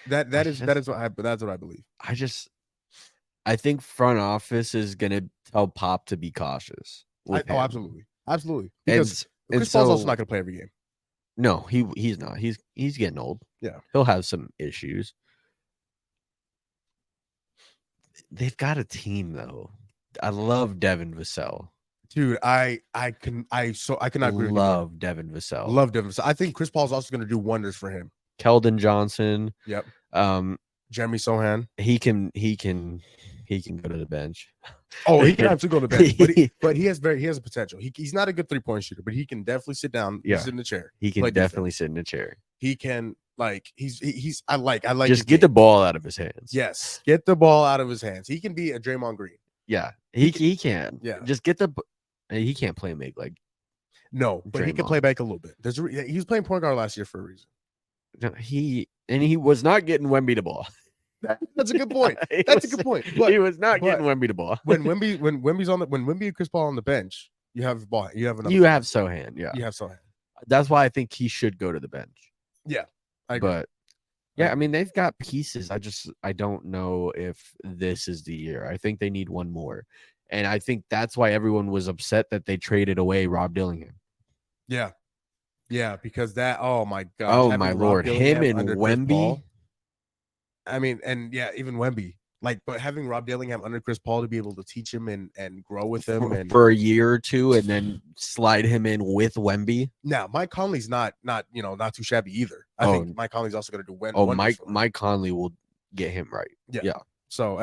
S1: That's what I believe.
S2: I think front office is gonna tell Pop to be cautious.
S1: Absolutely. Because Chris Paul's also not gonna play every game.
S2: No, he's not. He's getting old.
S1: Yeah, he'll
S2: have some issues. They've got a team though. I love Devin Vassell.
S1: Dude, I cannot agree.
S2: Love Devin Vassell.
S1: Love Devin Vassell. I think Chris Paul's also going to do wonders for him.
S2: Keldon Johnson.
S1: Yep. Jeremy Sohan.
S2: He can go to the bench.
S1: Oh, he can absolutely go to the bench. But he has a potential. He's not a good 3-point shooter, but he can definitely sit down, sit in the chair.
S2: He can definitely sit in the chair.
S1: He can I like
S2: just get the ball out of his hands.
S1: Yes, get the ball out of his hands. He can be a Draymond Green.
S2: Yeah, he can.
S1: Yeah,
S2: just get he can't play make like.
S1: No, but Draymond. He can play back a little bit. He was playing point guard last year for a reason.
S2: No, he was not getting Wemby the ball.
S1: That's a good point. That's a good point.
S2: But, he was not getting Wemby the ball.
S1: when Wemby's when Wemby and Chris Paul on the bench, you have the ball. You have
S2: Sohan. Yeah,
S1: you have Sohan.
S2: That's why I think he should go to the bench.
S1: Yeah, I agree.
S2: But yeah, I mean they've got pieces. I don't know if this is the year. I think they need one more, and I think that's why everyone was upset that they traded away Rob Dillingham.
S1: Yeah. Yeah, because oh my God.
S2: Oh my Lord. Him and Wemby.
S1: I mean, and yeah, even Wemby. But having Rob Dillingham under Chris Paul to be able to teach him and grow with him
S2: for a year or two and then slide him in with Wemby.
S1: Now, Mike Conley's not too shabby either. I think Mike Conley's also going to do
S2: Mike Conley will get him right.
S1: Yeah. So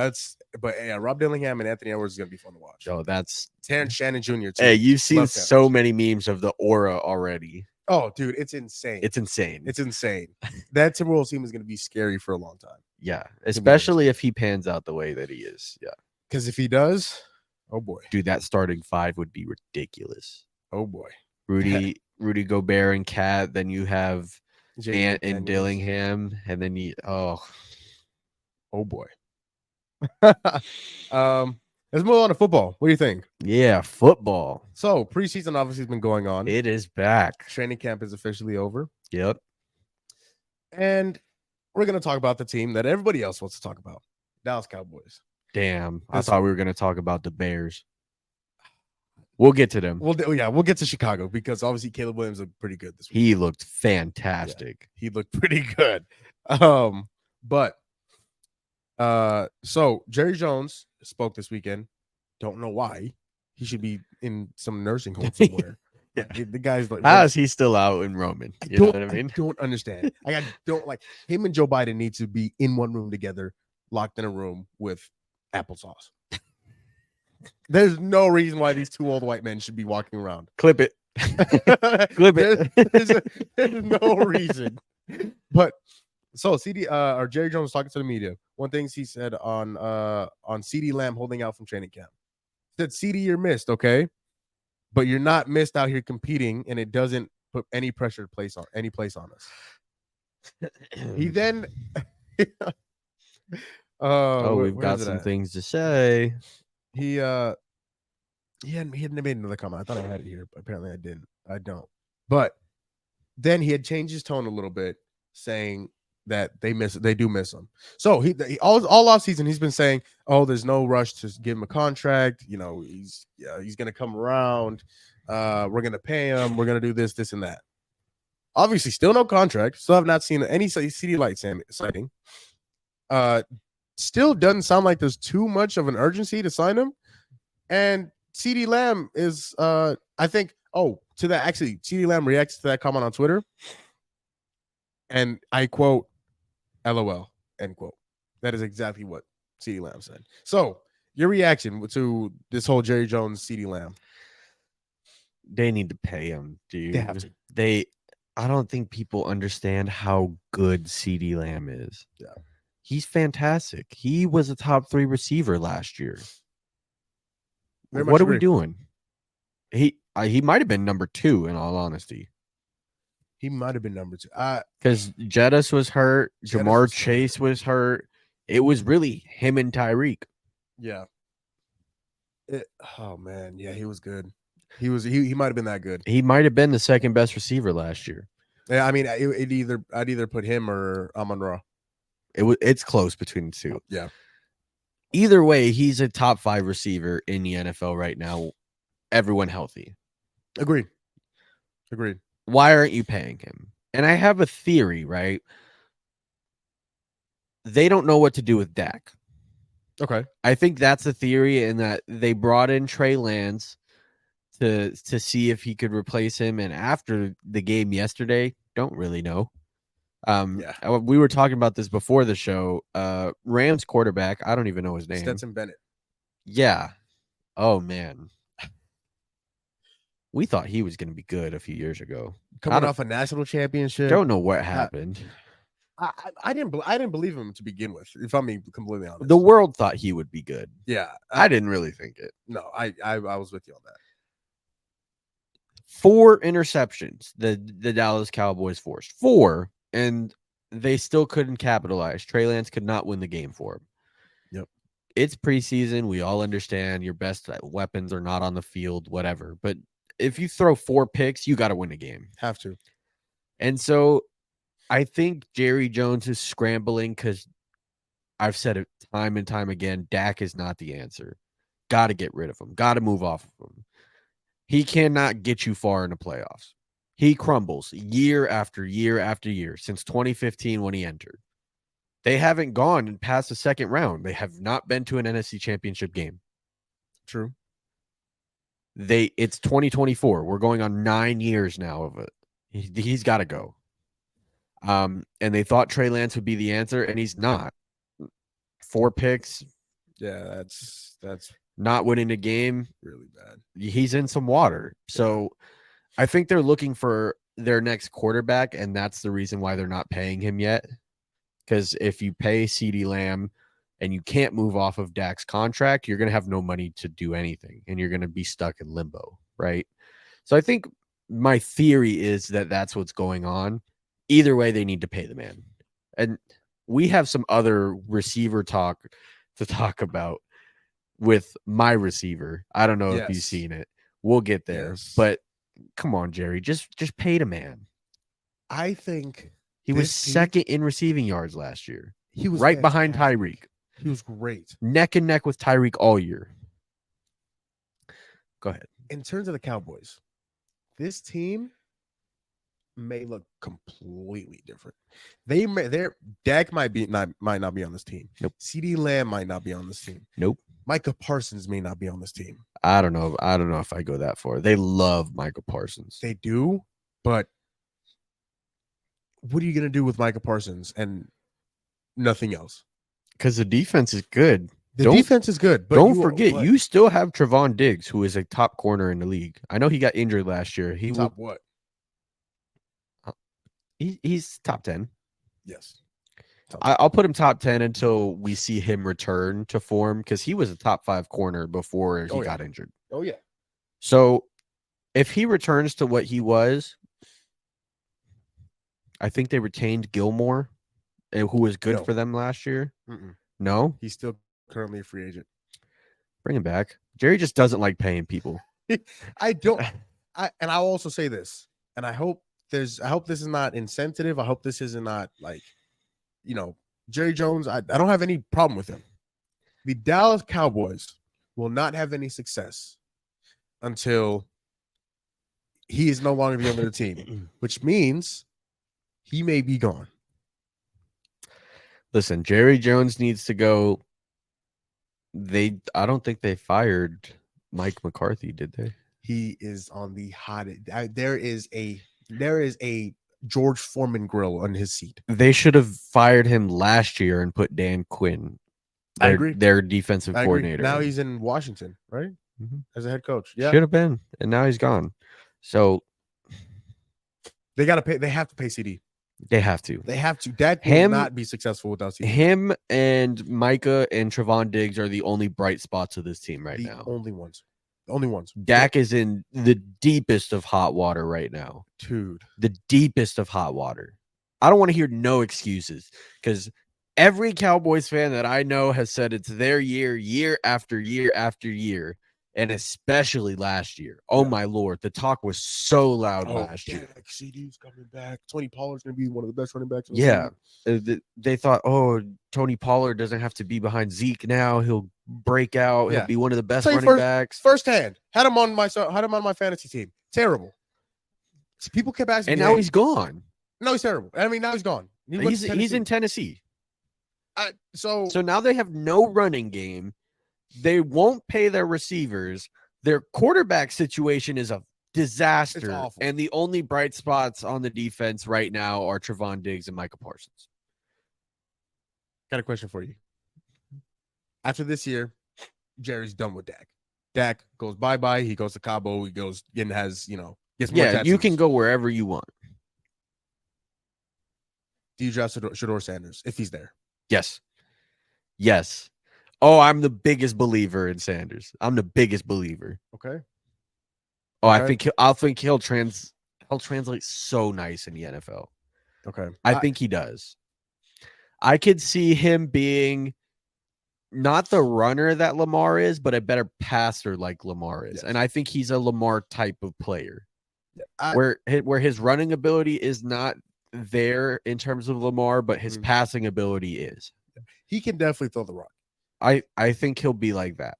S1: Rob Dillingham and Anthony Edwards is going to be fun to watch.
S2: Oh, that's
S1: Terrence Shannon Jr. too.
S2: Hey, you've seen so many memes of the aura already.
S1: Oh, dude, it's insane.
S2: It's insane.
S1: That Timberwolves team is going to be scary for a long time.
S2: Yeah, especially if he pans out the way that he is. Yeah,
S1: because if he does, oh boy,
S2: dude, that starting 5 would be ridiculous.
S1: Oh boy,
S2: Rudy Gobert and Cat. Then you have Ant and Dillingham, and then oh
S1: boy. Let's move on to football. What do you think?
S2: Yeah, football.
S1: So preseason obviously has been going on.
S2: It is back.
S1: Training camp is officially over.
S2: Yep.
S1: And we're going to talk about the team that everybody else wants to talk about. Dallas Cowboys.
S2: Damn. I thought we were going to talk about the Bears. We'll get to them.
S1: We'll get to Chicago because obviously Caleb Williams looked pretty good this week.
S2: He looked fantastic.
S1: Yeah, he looked pretty good. But So Jerry Jones spoke this weekend. Don't know why. He should be in some nursing home somewhere.
S2: Yeah.
S1: The guy's like,
S2: how is he still out in Roman? You know what I mean?
S1: I don't understand. I don't like him and Joe Biden need to be in one room together, locked in a room with applesauce. There's no reason why these two old white men should be walking around.
S2: Clip it. Clip it.
S1: There's no reason. But so Jerry Jones was talking to the media. One thing he said on CeeDee Lamb holding out from training camp. Said, CeeDee, you're missed, okay? But you're not missed out here competing, and it doesn't put any pressure to place on us. He then
S2: we've got some things to say.
S1: He hadn't made another comment. I thought I had it here, but apparently I didn't. I don't. But then he had changed his tone a little bit, saying that they do miss him. So he all off season he's been saying, "Oh, there's no rush to give him a contract. You know, he's gonna come around. We're gonna pay him. We're gonna do this, and that." Obviously, still no contract. Still have not seen any CeeDee Light sighting. Still doesn't sound like there's too much of an urgency to sign him. And CeeDee Lamb is, I think. Oh, to that actually, CeeDee Lamb reacts to that comment on Twitter, and I quote, "LOL," end quote. That is exactly what CeeDee Lamb said. So, your reaction to this whole Jerry Jones CeeDee Lamb?
S2: They need to pay him, dude.
S1: They have to.
S2: I don't think people understand how good CeeDee Lamb is.
S1: Yeah.
S2: He's fantastic. He was a top 3 receiver last year. What are we doing? He might have been number 2, in all honesty.
S1: He might have been number 2.
S2: Because Jettis was hurt. Jamar Chase was hurt. It was really him and Tyreek.
S1: Yeah. Oh man, yeah, he was good. He might have been that good.
S2: He might have been the second best receiver last year.
S1: Yeah, I mean, I'd either put him or Amon-Ra.
S2: It's close between the two.
S1: Yeah.
S2: Either way, he's a top 5 receiver in the NFL right now. Everyone healthy.
S1: Agreed.
S2: Why aren't you paying him? And I have a theory, right? They don't know what to do with Dak.
S1: Okay.
S2: I think that's a theory, and that they brought in Trey Lance to see if he could replace him. And after the game yesterday, don't really know. We were talking about this before the show. Rams quarterback, I don't even know his name.
S1: Stetson Bennett.
S2: Yeah. Oh man. We thought he was going to be good a few years ago.
S1: Coming off a national championship.
S2: Don't know what happened.
S1: I didn't believe him to begin with, if I'm being completely honest.
S2: The world thought he would be good.
S1: Yeah.
S2: I didn't really think it.
S1: No, I was with you on that.
S2: 4 interceptions the Dallas Cowboys forced. 4, and they still couldn't capitalize. Trey Lance could not win the game for him.
S1: Yep.
S2: It's preseason. We all understand your best weapons are not on the field, whatever. But if you throw 4 picks, you got to win a game.
S1: Have to.
S2: And so I think Jerry Jones is scrambling because I've said it time and time again, Dak is not the answer. Got to get rid of him. Got to move off of him. He cannot get you far in the playoffs. He crumbles year after year after year since 2015 when he entered. They haven't gone and past the second round. They have not been to an NFC championship game.
S1: True.
S2: It's 2024. We're going on 9 years now of it. He's got to go. And they thought Trey Lance would be the answer, and he's not. 4 picks.
S1: Yeah, that's
S2: not winning a game.
S1: Really bad.
S2: He's in some water. So I think they're looking for their next quarterback, and that's the reason why they're not paying him yet. Because if you pay CeeDee Lamb and you can't move off of Dak's contract, you're going to have no money to do anything, and you're going to be stuck in limbo, right? So I think my theory is that that's what's going on. Either way, they need to pay the man. And we have some other receiver talk to talk about with my receiver. I don't know if you've seen it. We'll get there. But come on, Jerry. Just pay the man.
S1: I think
S2: he was second in receiving yards last year.
S1: He was
S2: right behind Tyreek.
S1: He was great.
S2: Neck and neck with Tyreek all year. Go ahead.
S1: In terms of the Cowboys, this team may look completely different. Their Dak might not be on this team.
S2: Nope.
S1: CD Lamb might not be on this team.
S2: Nope.
S1: Micah Parsons may not be on this team.
S2: I don't know if I go that far. They love Michael Parsons.
S1: They do, but what are you gonna do with Micah Parsons and nothing else?
S2: Because the defense is good.
S1: The defense is good, but
S2: don't forget, you still have Trevon Diggs, who is a top corner in the league. I know he got injured last year. He
S1: top what?
S2: He's top 10.
S1: Yes.
S2: I'll put him top 10 until we see him return to form, because he was a top 5 corner before he got injured.
S1: Oh, yeah.
S2: So if he returns to what he was, I think they retained Gilmore, who was good for them last year. No?
S1: He's still currently a free agent.
S2: Bring him back. Jerry just doesn't like paying people.
S1: I'll also say this, and I hope this is not insensitive. I hope this is not like, Jerry Jones. I don't have any problem with him. The Dallas Cowboys will not have any success until he is no longer the owner of the team, which means he may be gone.
S2: Listen, Jerry Jones needs to go. I don't think they fired Mike McCarthy, did they?
S1: He is on the hot. There is a George Foreman grill on his seat.
S2: They should have fired him last year and put Dan Quinn,
S1: I agree.
S2: Their defensive coordinator.
S1: Now he's in Washington, right? As a head coach. Yeah,
S2: should have been, and now he's gone. So
S1: they got to pay. They have to pay CD.
S2: They have to.
S1: That will not be successful without CD.
S2: Him and Micah and Trevon Diggs are the only bright spots of this team right now.
S1: The only ones.
S2: Dak is in the deepest of hot water right now.
S1: Dude.
S2: The deepest of hot water. I don't want to hear no excuses, because every Cowboys fan that I know has said it's their year after year after year. And especially last year. Oh, my Lord. The talk was so loud last year.
S1: CD's coming back. Tony Pollard's going to be one of the best running backs.
S2: They thought, Tony Pollard doesn't have to be behind Zeke now. He'll break out. He'll be one of the best running backs.
S1: Firsthand. Had him on my fantasy team. Terrible. So people kept asking
S2: me. And now he's gone.
S1: No, he's terrible. I mean, now he's gone.
S2: He's in Tennessee.
S1: So
S2: now they have no running game. They won't pay their receivers. Their quarterback situation is a disaster. And the only bright spots on the defense right now are Trevon Diggs and Micah Parsons.
S1: Got a question for you. After this year, Jerry's done with Dak. Dak goes bye-bye. He goes to Cabo. He goes and has, gets more tattoos.
S2: You can go wherever you want.
S1: Do you draft Shedeur Sanders if he's there?
S2: Yes. Oh, I'm the biggest believer in Sanders. I'm the biggest believer.
S1: Okay.
S2: Oh, okay. I think he'll translate so nice in the NFL.
S1: Okay.
S2: I think he does. I could see him being not the runner that Lamar is, but a better passer like Lamar is. Yes. And I think he's a Lamar type of player. Where his running ability is not there in terms of Lamar, but his passing ability is.
S1: He can definitely throw the rock.
S2: I think he'll be like that.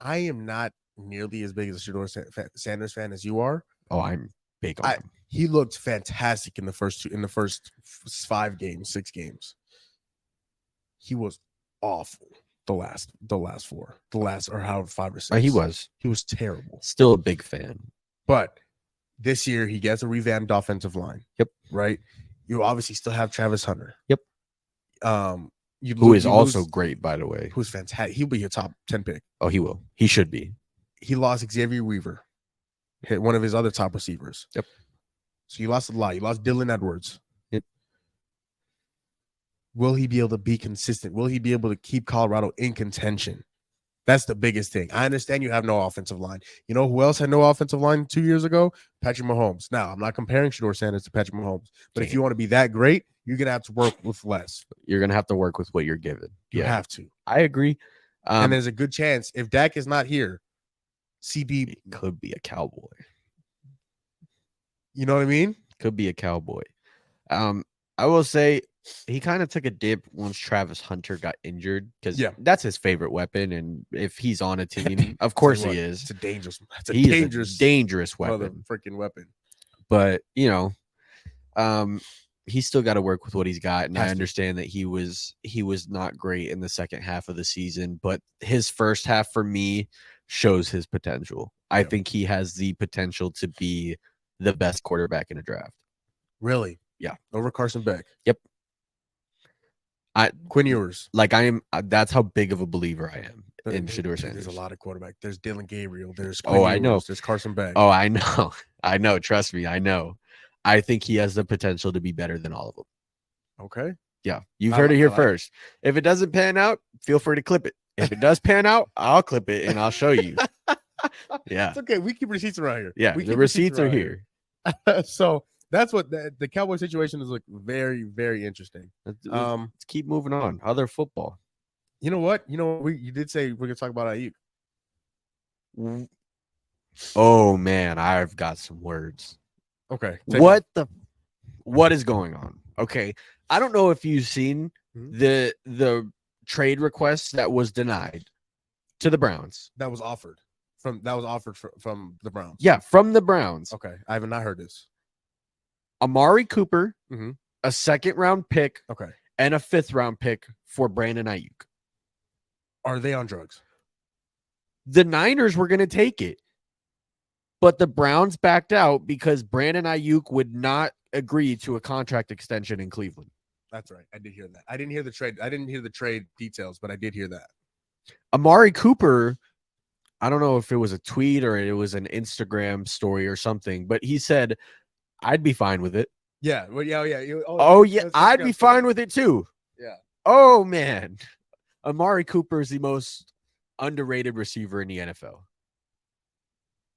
S1: I am not nearly as big as a Shedeur Sanders fan as you are.
S2: Oh, I'm big on him.
S1: He looked fantastic in the first 6 games. He was awful the last 5 or 6. He was terrible.
S2: Still a big fan.
S1: But this year he gets a revamped offensive line.
S2: Yep.
S1: Right. You obviously still have Travis Hunter.
S2: Yep. Who is also great, by the way.
S1: Who's fantastic. He'll be your top 10 pick.
S2: Oh, he will. He should be.
S1: He lost Xavier Weaver, hit one of his other top receivers.
S2: Yep.
S1: So you lost a lot. You lost Dylan Edwards.
S2: Yep.
S1: Will he be able to be consistent? Will he be able to keep Colorado in contention? That's the biggest thing. I understand you have no offensive line. You know who else had no offensive line 2 years ago? Patrick Mahomes. Now, I'm not comparing Shedeur Sanders to Patrick Mahomes, but if you want to be that great, you're going to have to work with less.
S2: You're going to have to work with what you're given.
S1: You have to.
S2: I agree.
S1: And there's a good chance if Dak is not here, CD
S2: could be a Cowboy.
S1: You know what I mean?
S2: Could be a Cowboy. I will say he kind of took a dip once Travis Hunter got injured because that's his favorite weapon. And if he's on a team, of course he is.
S1: It's a dangerous weapon.
S2: Freaking weapon. But, He's still got to work with what he's got, and I
S1: Has to.
S2: understand that he was not great in the second half of the season, but his first half for me shows his potential. I think he has the potential to be the best quarterback in a draft.
S1: Really?
S2: Yeah.
S1: Over Carson Beck.
S2: Yep.
S1: Quinn Ewers.
S2: Like I am. That's how big of a believer I am in Shedeur Sanders.
S1: There's a lot of quarterback. There's Dylan Gabriel. There's
S2: Quinn
S1: Ewers,
S2: I know.
S1: There's Carson Beck.
S2: Oh, I know. I know. Trust me. I know. I think he has the potential to be better than all of them.
S1: Okay.
S2: Yeah. You've heard it here first. If it doesn't pan out, feel free to clip it. If it does pan out, I'll clip it and I'll show you. Yeah.
S1: It's okay. We keep receipts around here.
S2: Yeah. The receipts are here.
S1: So that's what the Cowboy situation is like. Very, very interesting.
S2: Let's keep moving on. Other football.
S1: You know what? You did say we're gonna talk about Aiyuk.
S2: Oh man, I've got some words.
S1: Okay.
S2: What is going on? Okay. I don't know if you've seen the trade request that was denied to the Browns.
S1: That was offered from the Browns.
S2: Yeah, from the Browns.
S1: Okay. I have not heard this.
S2: Amari Cooper,
S1: Mhm.
S2: a second-round pick,
S1: Okay.
S2: and a fifth-round pick for Brandon Aiyuk.
S1: Are they on drugs?
S2: The Niners were going to take it, but the Browns backed out because Brandon Aiyuk would not agree to a contract extension in Cleveland.
S1: That's right. I did hear that. I didn't hear the trade. I didn't hear the trade details, but I did hear that.
S2: Amari Cooper, I don't know if it was a tweet or it was an Instagram story or something, but he said, I'd be fine with it.
S1: Yeah. Well, yeah.
S2: Yeah. I'd be fine with it too.
S1: Yeah.
S2: Oh, man. Amari Cooper is the most underrated receiver in the NFL.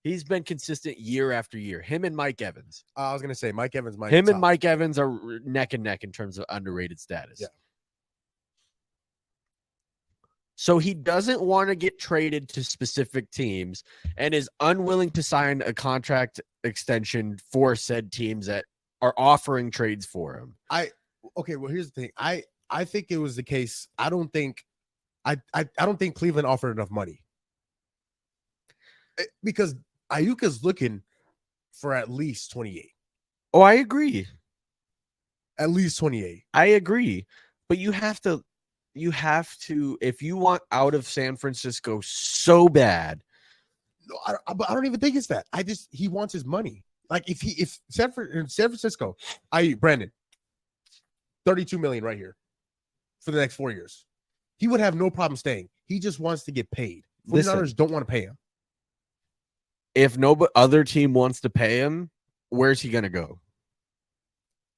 S2: He's been consistent year after year. Him and Mike Evans.
S1: I was going to say Mike Evans.
S2: And Mike Evans are neck and neck in terms of underrated status.
S1: Yeah.
S2: So he doesn't want to get traded to specific teams and is unwilling to sign a contract extension for said teams that are offering trades for him.
S1: Okay, well, here's the thing. I think it was the case. I don't think Cleveland offered enough money. Because Aiyuk is looking for at least 28.
S2: Oh, I agree.
S1: At least 28.
S2: I agree. But you have to, if you want out of San Francisco so bad.
S1: No, I don't even think it's that. He wants his money. Like if San Francisco, Brandon, 32 million right here for the next 4 years. He would have no problem staying. He just wants to get paid. 49ers don't want to pay him.
S2: If no other team wants to pay him, where's he going to go?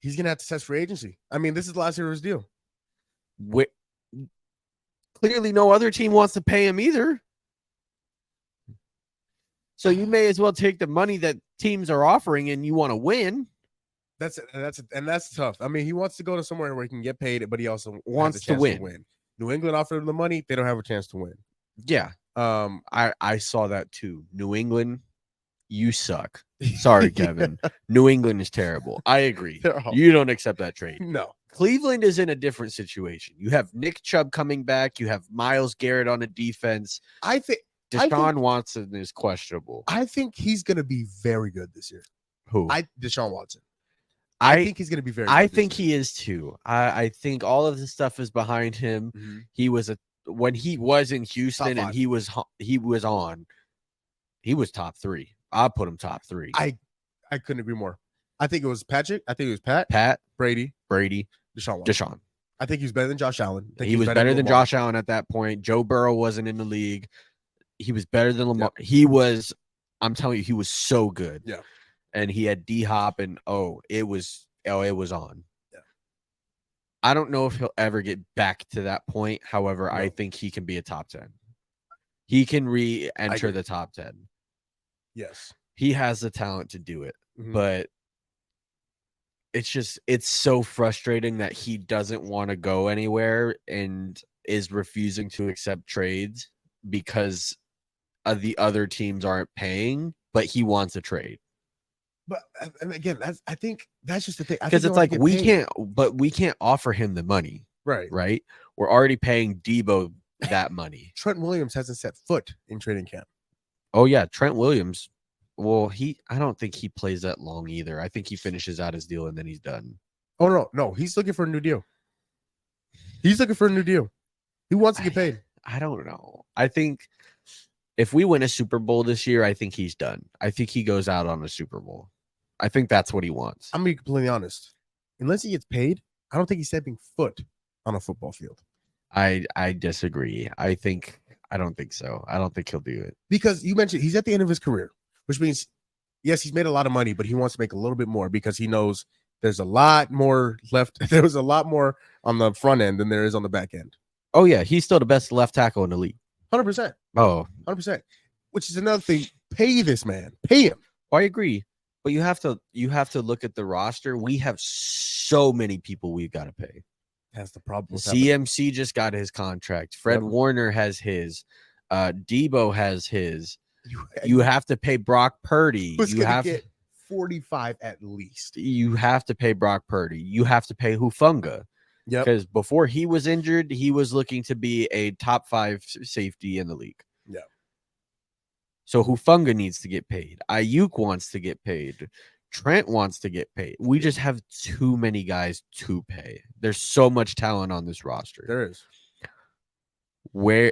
S1: He's going to have to test free agency. I mean, this is the last year of his deal.
S2: Clearly, no other team wants to pay him either. So you may as well take the money that teams are offering and you want to win.
S1: That's tough. I mean, he wants to go to somewhere where he can get paid, but he also
S2: wants to win.
S1: New England offered him the money. They don't have a chance to win.
S2: Yeah. I saw that too. New England, you suck. Sorry, Kevin. New England is terrible. I agree. You don't accept that trade.
S1: No.
S2: Cleveland is in a different situation. You have Nick Chubb coming back. You have Myles Garrett on the defense.
S1: I think
S2: Deshaun Watson is questionable.
S1: I think he's going to be very good this year.
S2: Who?
S1: Deshaun Watson. I think he's going to be very good.
S2: I think he is too. I think all of the stuff is behind him.
S1: Mm-hmm.
S2: He was when he was in Houston and he was top 3. I'll put him top 3.
S1: I couldn't agree more. I think it was Patrick. I think it was Pat, Brady, Deshaun. I think he was better than Josh Allen.
S2: He was better than Josh Allen at that point. Joe Burrow wasn't in the league. He was better than Lamar. Yeah. I'm telling you, he was so good.
S1: Yeah.
S2: And he had D-Hop and it was on.
S1: Yeah.
S2: I don't know if he'll ever get back to that point. However, I think he can be a top 10. He can re-enter the top 10.
S1: Yes.
S2: He has the talent to do it.
S1: Mm-hmm.
S2: But it's so frustrating that he doesn't want to go anywhere and is refusing to accept trades because the other teams aren't paying, but he wants a trade.
S1: But and again, I think that's just the thing.
S2: Because it's like we can't offer him the money.
S1: Right.
S2: We're already paying Debo that money.
S1: Trent Williams hasn't set foot in training camp.
S2: Oh yeah, Trent Williams. Well, I don't think he plays that long either. I think he finishes out his deal and then he's done.
S1: Oh no, he's looking for a new deal. He's looking for a new deal. He wants to get paid.
S2: I don't know. I think if we win a Super Bowl this year, I think he's done. I think he goes out on a Super Bowl. I think that's what he wants.
S1: I'm gonna be completely honest. Unless he gets paid, I don't think he's stepping foot on a football field.
S2: I disagree. I don't think so. I don't think he'll do it.
S1: Because you mentioned he's at the end of his career, which means, yes, he's made a lot of money, but he wants to make a little bit more because he knows there's a lot more left. There's a lot more on the front end than there is on the back end.
S2: Oh, yeah. He's still the best left tackle in the league.
S1: 100%.
S2: Oh,
S1: 100%. Which is another thing. Pay this man. Pay him.
S2: I agree. But you have to look at the roster. We have so many people we've got to pay.
S1: That's the problem.
S2: CMC just got his contract. Fred Warner has his. Debo has his. You have to pay Brock Purdy.
S1: You have to get 45 at least.
S2: You have to pay Brock Purdy. You have to pay Hufanga.
S1: Yeah.
S2: Because before he was injured, he was looking to be a top 5 safety in the league.
S1: Yeah.
S2: So Hufanga needs to get paid. Aiyuk wants to get paid. Trent wants to get paid. We just have too many guys to pay. There's so much talent on this roster.
S1: There is.
S2: Where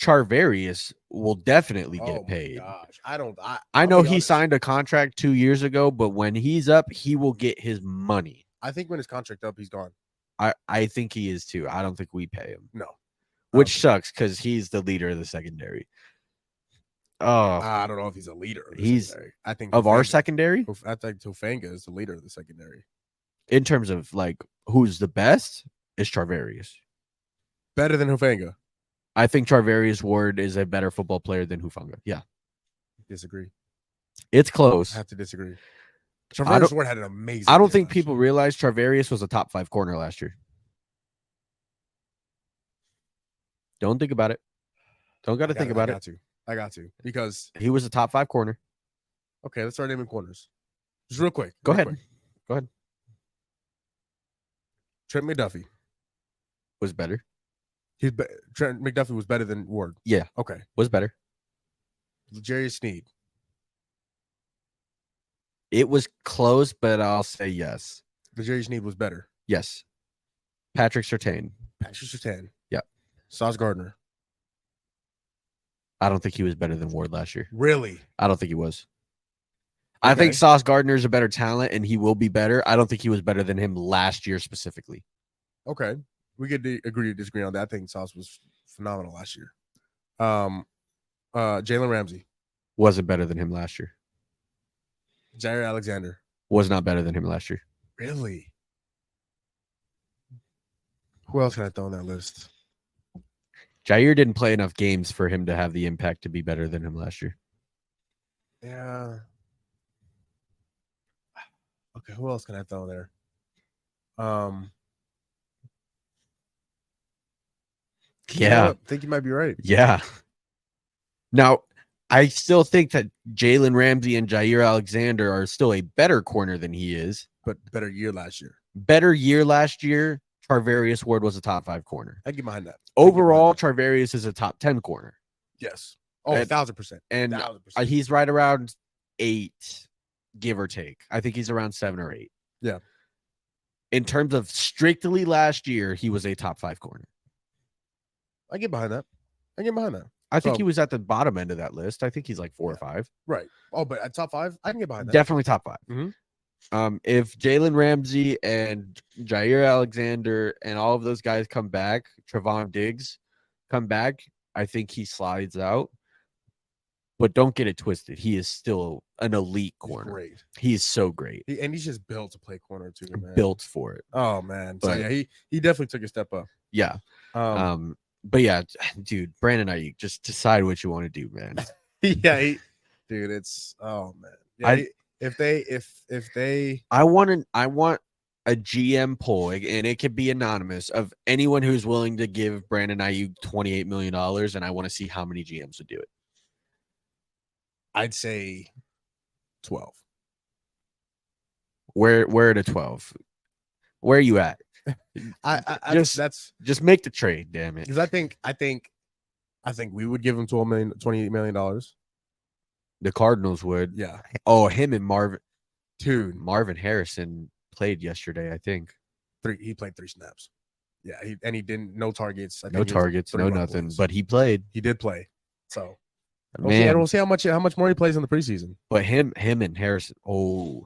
S2: Charvarius will definitely get paid.
S1: Gosh,
S2: I know he signed a contract 2 years ago, but when he's up, he will get his money.
S1: I think when his contract up, he's gone.
S2: I think he is too. I don't think we pay him.
S1: No.
S2: Which sucks because he's the leader of the secondary. Oh,
S1: I don't know if he's a leader.
S2: I think of our secondary.
S1: I think Tofanga is the leader of the secondary.
S2: In terms of like who's the best, is Charvarius.
S1: Better than Hufanga.
S2: I think Charvarius Ward is a better football player than Hufanga. Yeah.
S1: Disagree.
S2: It's close.
S1: I have to disagree. Charvarius Ward had an amazing.
S2: I don't think people realize Charvarius was a top 5 corner last year. Don't think about it. Don't got to think about it.
S1: I got to because
S2: he was a top 5 corner.
S1: Okay, let's start naming corners. Just real quick.
S2: Go ahead.
S1: Trent McDuffie
S2: was better.
S1: Trent McDuffie was better than Ward.
S2: Yeah.
S1: Okay.
S2: Was better.
S1: Jerry Sneed.
S2: It was close, but I'll say yes.
S1: Jerry Sneed was better.
S2: Yes. Patrick Surtain.
S1: Yeah. Sauce Gardner.
S2: I don't think he was better than Ward last year.
S1: Really?
S2: I don't think he was.
S1: Okay.
S2: I think Sauce Gardner is a better talent, and he will be better. I don't think he was better than him last year specifically.
S1: Okay. We could agree to disagree on that. I think Sauce was phenomenal last year. Jalen Ramsey.
S2: Wasn't better than him last year.
S1: Jair Alexander.
S2: Was not better than him last year.
S1: Really? Who else can I throw on that list?
S2: Jair didn't play enough games for him to have the impact to be better than him last year.
S1: Yeah. Okay, who else can I throw there?
S2: Yeah.
S1: I think you might be right.
S2: Yeah. Now, I still think that Jalen Ramsey and Jair Alexander are still a better corner than he is.
S1: But better year last year.
S2: Better year last year. Charvarius Ward was a top 5 corner.
S1: I get behind that.
S2: Overall, Charvarius is a top 10 corner.
S1: Yes. Oh, 1,000%.
S2: And
S1: 1,000%.
S2: He's right around 8, give or take. I think he's around 7 or 8.
S1: Yeah.
S2: In terms of strictly last year, he was a top 5 corner.
S1: I get behind that.
S2: I think he was at the bottom end of that list. I think he's like 4 or 5.
S1: Right. Oh, but at top 5, I can get behind that.
S2: Definitely top 5.
S1: Mm-hmm.
S2: If Jalen Ramsey and Jair Alexander and all of those guys come back, Trevon Diggs come back, I think he slides out. But don't get it twisted. He is still an elite corner.
S1: Great.
S2: He is so great.
S1: And he's just built to play corner too, man.
S2: Built for it.
S1: Oh man. So
S2: but,
S1: yeah, he definitely took a step up.
S2: Yeah. But yeah, dude, Brandon Aiyuk, just decide what you want to do, man.
S1: Yeah, dude, it's man. Yeah, if they
S2: I want a GM poll, and it could be anonymous, of anyone who's willing to give Brandon Aiyuk $28 million, and I want to see how many GMs would do it.
S1: I'd say 12.
S2: Where to 12? Where are you at? Just make the trade, damn it.
S1: Because I think we would give him $28 million.
S2: The Cardinals would.
S1: Yeah.
S2: Oh, him and Marvin Harrison played yesterday, I think.
S1: He played 3 snaps. Yeah, he didn't no targets.
S2: No targets, no nothing, but he played.
S1: He did play. So
S2: man,
S1: we'll see how much more he plays in the preseason.
S2: But him and Harrison. That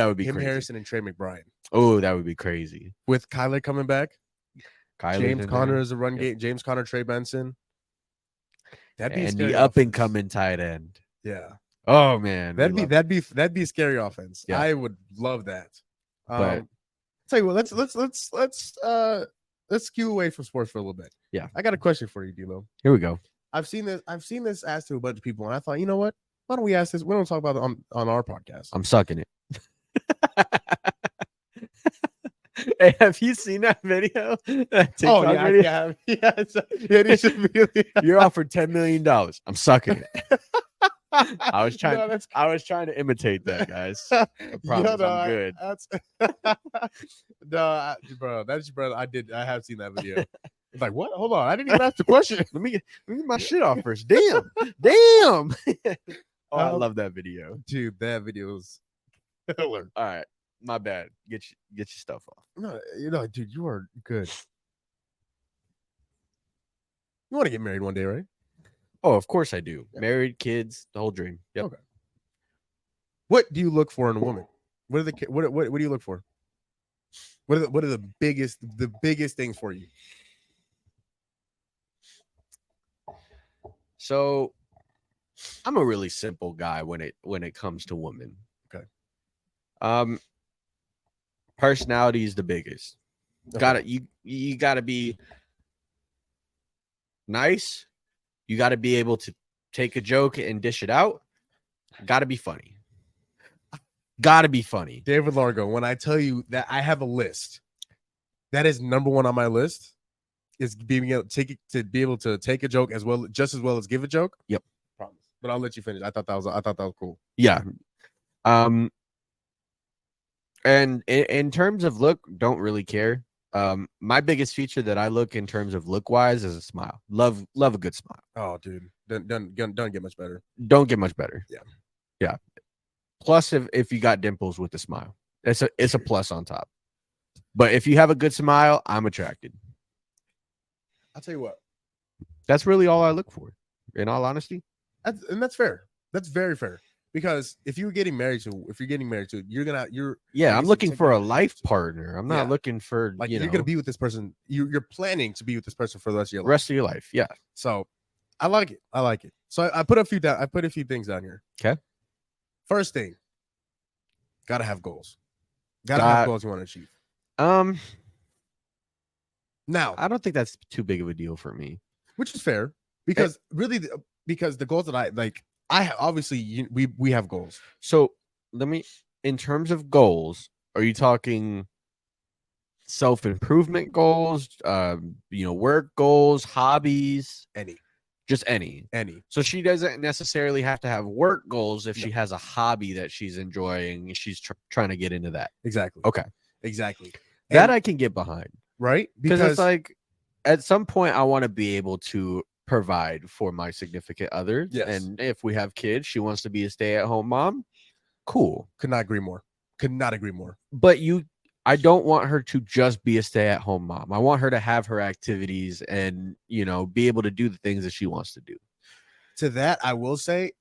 S2: would be
S1: him,
S2: crazy.
S1: Harrison and Trey McBride.
S2: Oh, that would be crazy.
S1: With Kyler coming back, James Conner
S2: there.
S1: is a run game. James Conner, Trey Benson.
S2: That'd be the up and coming tight end.
S1: Yeah.
S2: Oh man,
S1: that'd be a scary offense.
S2: Yeah.
S1: I would love that.
S2: But
S1: tell you what, let's skew away from sports for a little bit.
S2: Yeah.
S1: I got a question for you, DLO.
S2: Here we go.
S1: I've seen this asked to a bunch of people, and I thought, you know what? Why don't we ask this? We don't talk about it on our podcast.
S2: I'm sucking it. Hey, have you seen that video? That TikTok video?
S1: Yeah.
S2: You're offered $10 million. I'm sucking it. I was trying to imitate that, guys. I promise I'm good.
S1: Bro, that's brother. I have seen that video. It's like, what? Hold on, I didn't even ask the question.
S2: Let me get my shit off first. Damn. I love that video,
S1: dude. That video is killer.
S2: All right, my bad. Get your stuff off.
S1: No, dude, you are good. You want to get married one day, right?
S2: Oh, of course I do. Yeah. Married, kids, the whole dream. Yep.
S1: Okay. What do you look for in a woman? What do you look for? What are the biggest things for you?
S2: So, I'm a really simple guy when it comes to women.
S1: Okay.
S2: Personality is the biggest. Okay. You gotta be nice. You got to be able to take a joke and dish it out. Got to be funny.
S1: David Largo, when I tell you that I have a list, that is number one on my list, is being able to take a joke just as well as give a joke.
S2: Yep.
S1: Promise. But I'll let you finish. I thought that was cool.
S2: Yeah. And in terms of look, don't really care. My biggest feature that I look in terms of look wise is a smile. Love a good smile.
S1: Oh, dude, don't get much better.
S2: Don't get much better.
S1: Yeah.
S2: Plus, if you got dimples with a smile, it's a plus on top. But if you have a good smile, I'm attracted.
S1: I'll tell you what.
S2: That's really all I look for. In all honesty,
S1: that's fair. That's very fair. Because if you're getting married to,
S2: I'm looking for a life partner. I'm not looking for
S1: you're gonna be with this person. You're planning to be with this person for the rest of your life.
S2: Rest of your life, yeah.
S1: So, I like it. So I put a few down. I put a few things down here.
S2: Okay.
S1: First thing, gotta have goals. Gotta have goals you want to achieve. Now
S2: I don't think that's too big of a deal for me,
S1: which is fair because because the goals that I like. Obviously we have goals.
S2: So in terms of goals, are you talking self-improvement goals, work goals, hobbies, just any? So she doesn't necessarily have to have work goals if she has a hobby that she's enjoying. She's trying to get into that.
S1: Exactly.
S2: Okay.
S1: Exactly.
S2: That I can get behind.
S1: Right?
S2: Because it's like at some point I want to be able to provide for my significant other.
S1: Yes.
S2: And if we have kids, she wants to be a stay-at-home mom. Cool.
S1: Could not agree more.
S2: But I don't want her to just be a stay-at-home mom. I want her to have her activities and, be able to do the things that she wants to do.
S1: To that, I will say,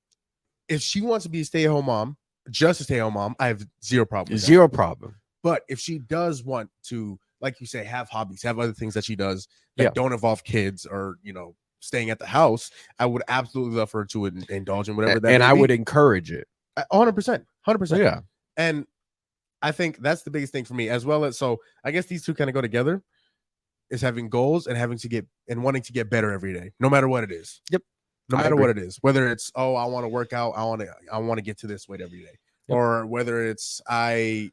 S1: if she wants to be a stay-at-home mom, just a stay-at-home mom, I have zero problem.
S2: Zero problem.
S1: But if she does want to, like you say, have hobbies, have other things that she does that don't involve kids or, staying at the house, I would absolutely love her to indulge in whatever that.
S2: And I would encourage it.
S1: 100%.
S2: Yeah.
S1: And I think that's the biggest thing for me, as well as, so I guess these two kind of go together, is having goals and wanting to get better every day, no matter what it is.
S2: Yep.
S1: No matter what it is, whether it's, I want to work out, I want to get to this weight every day. Yep. Or whether it's the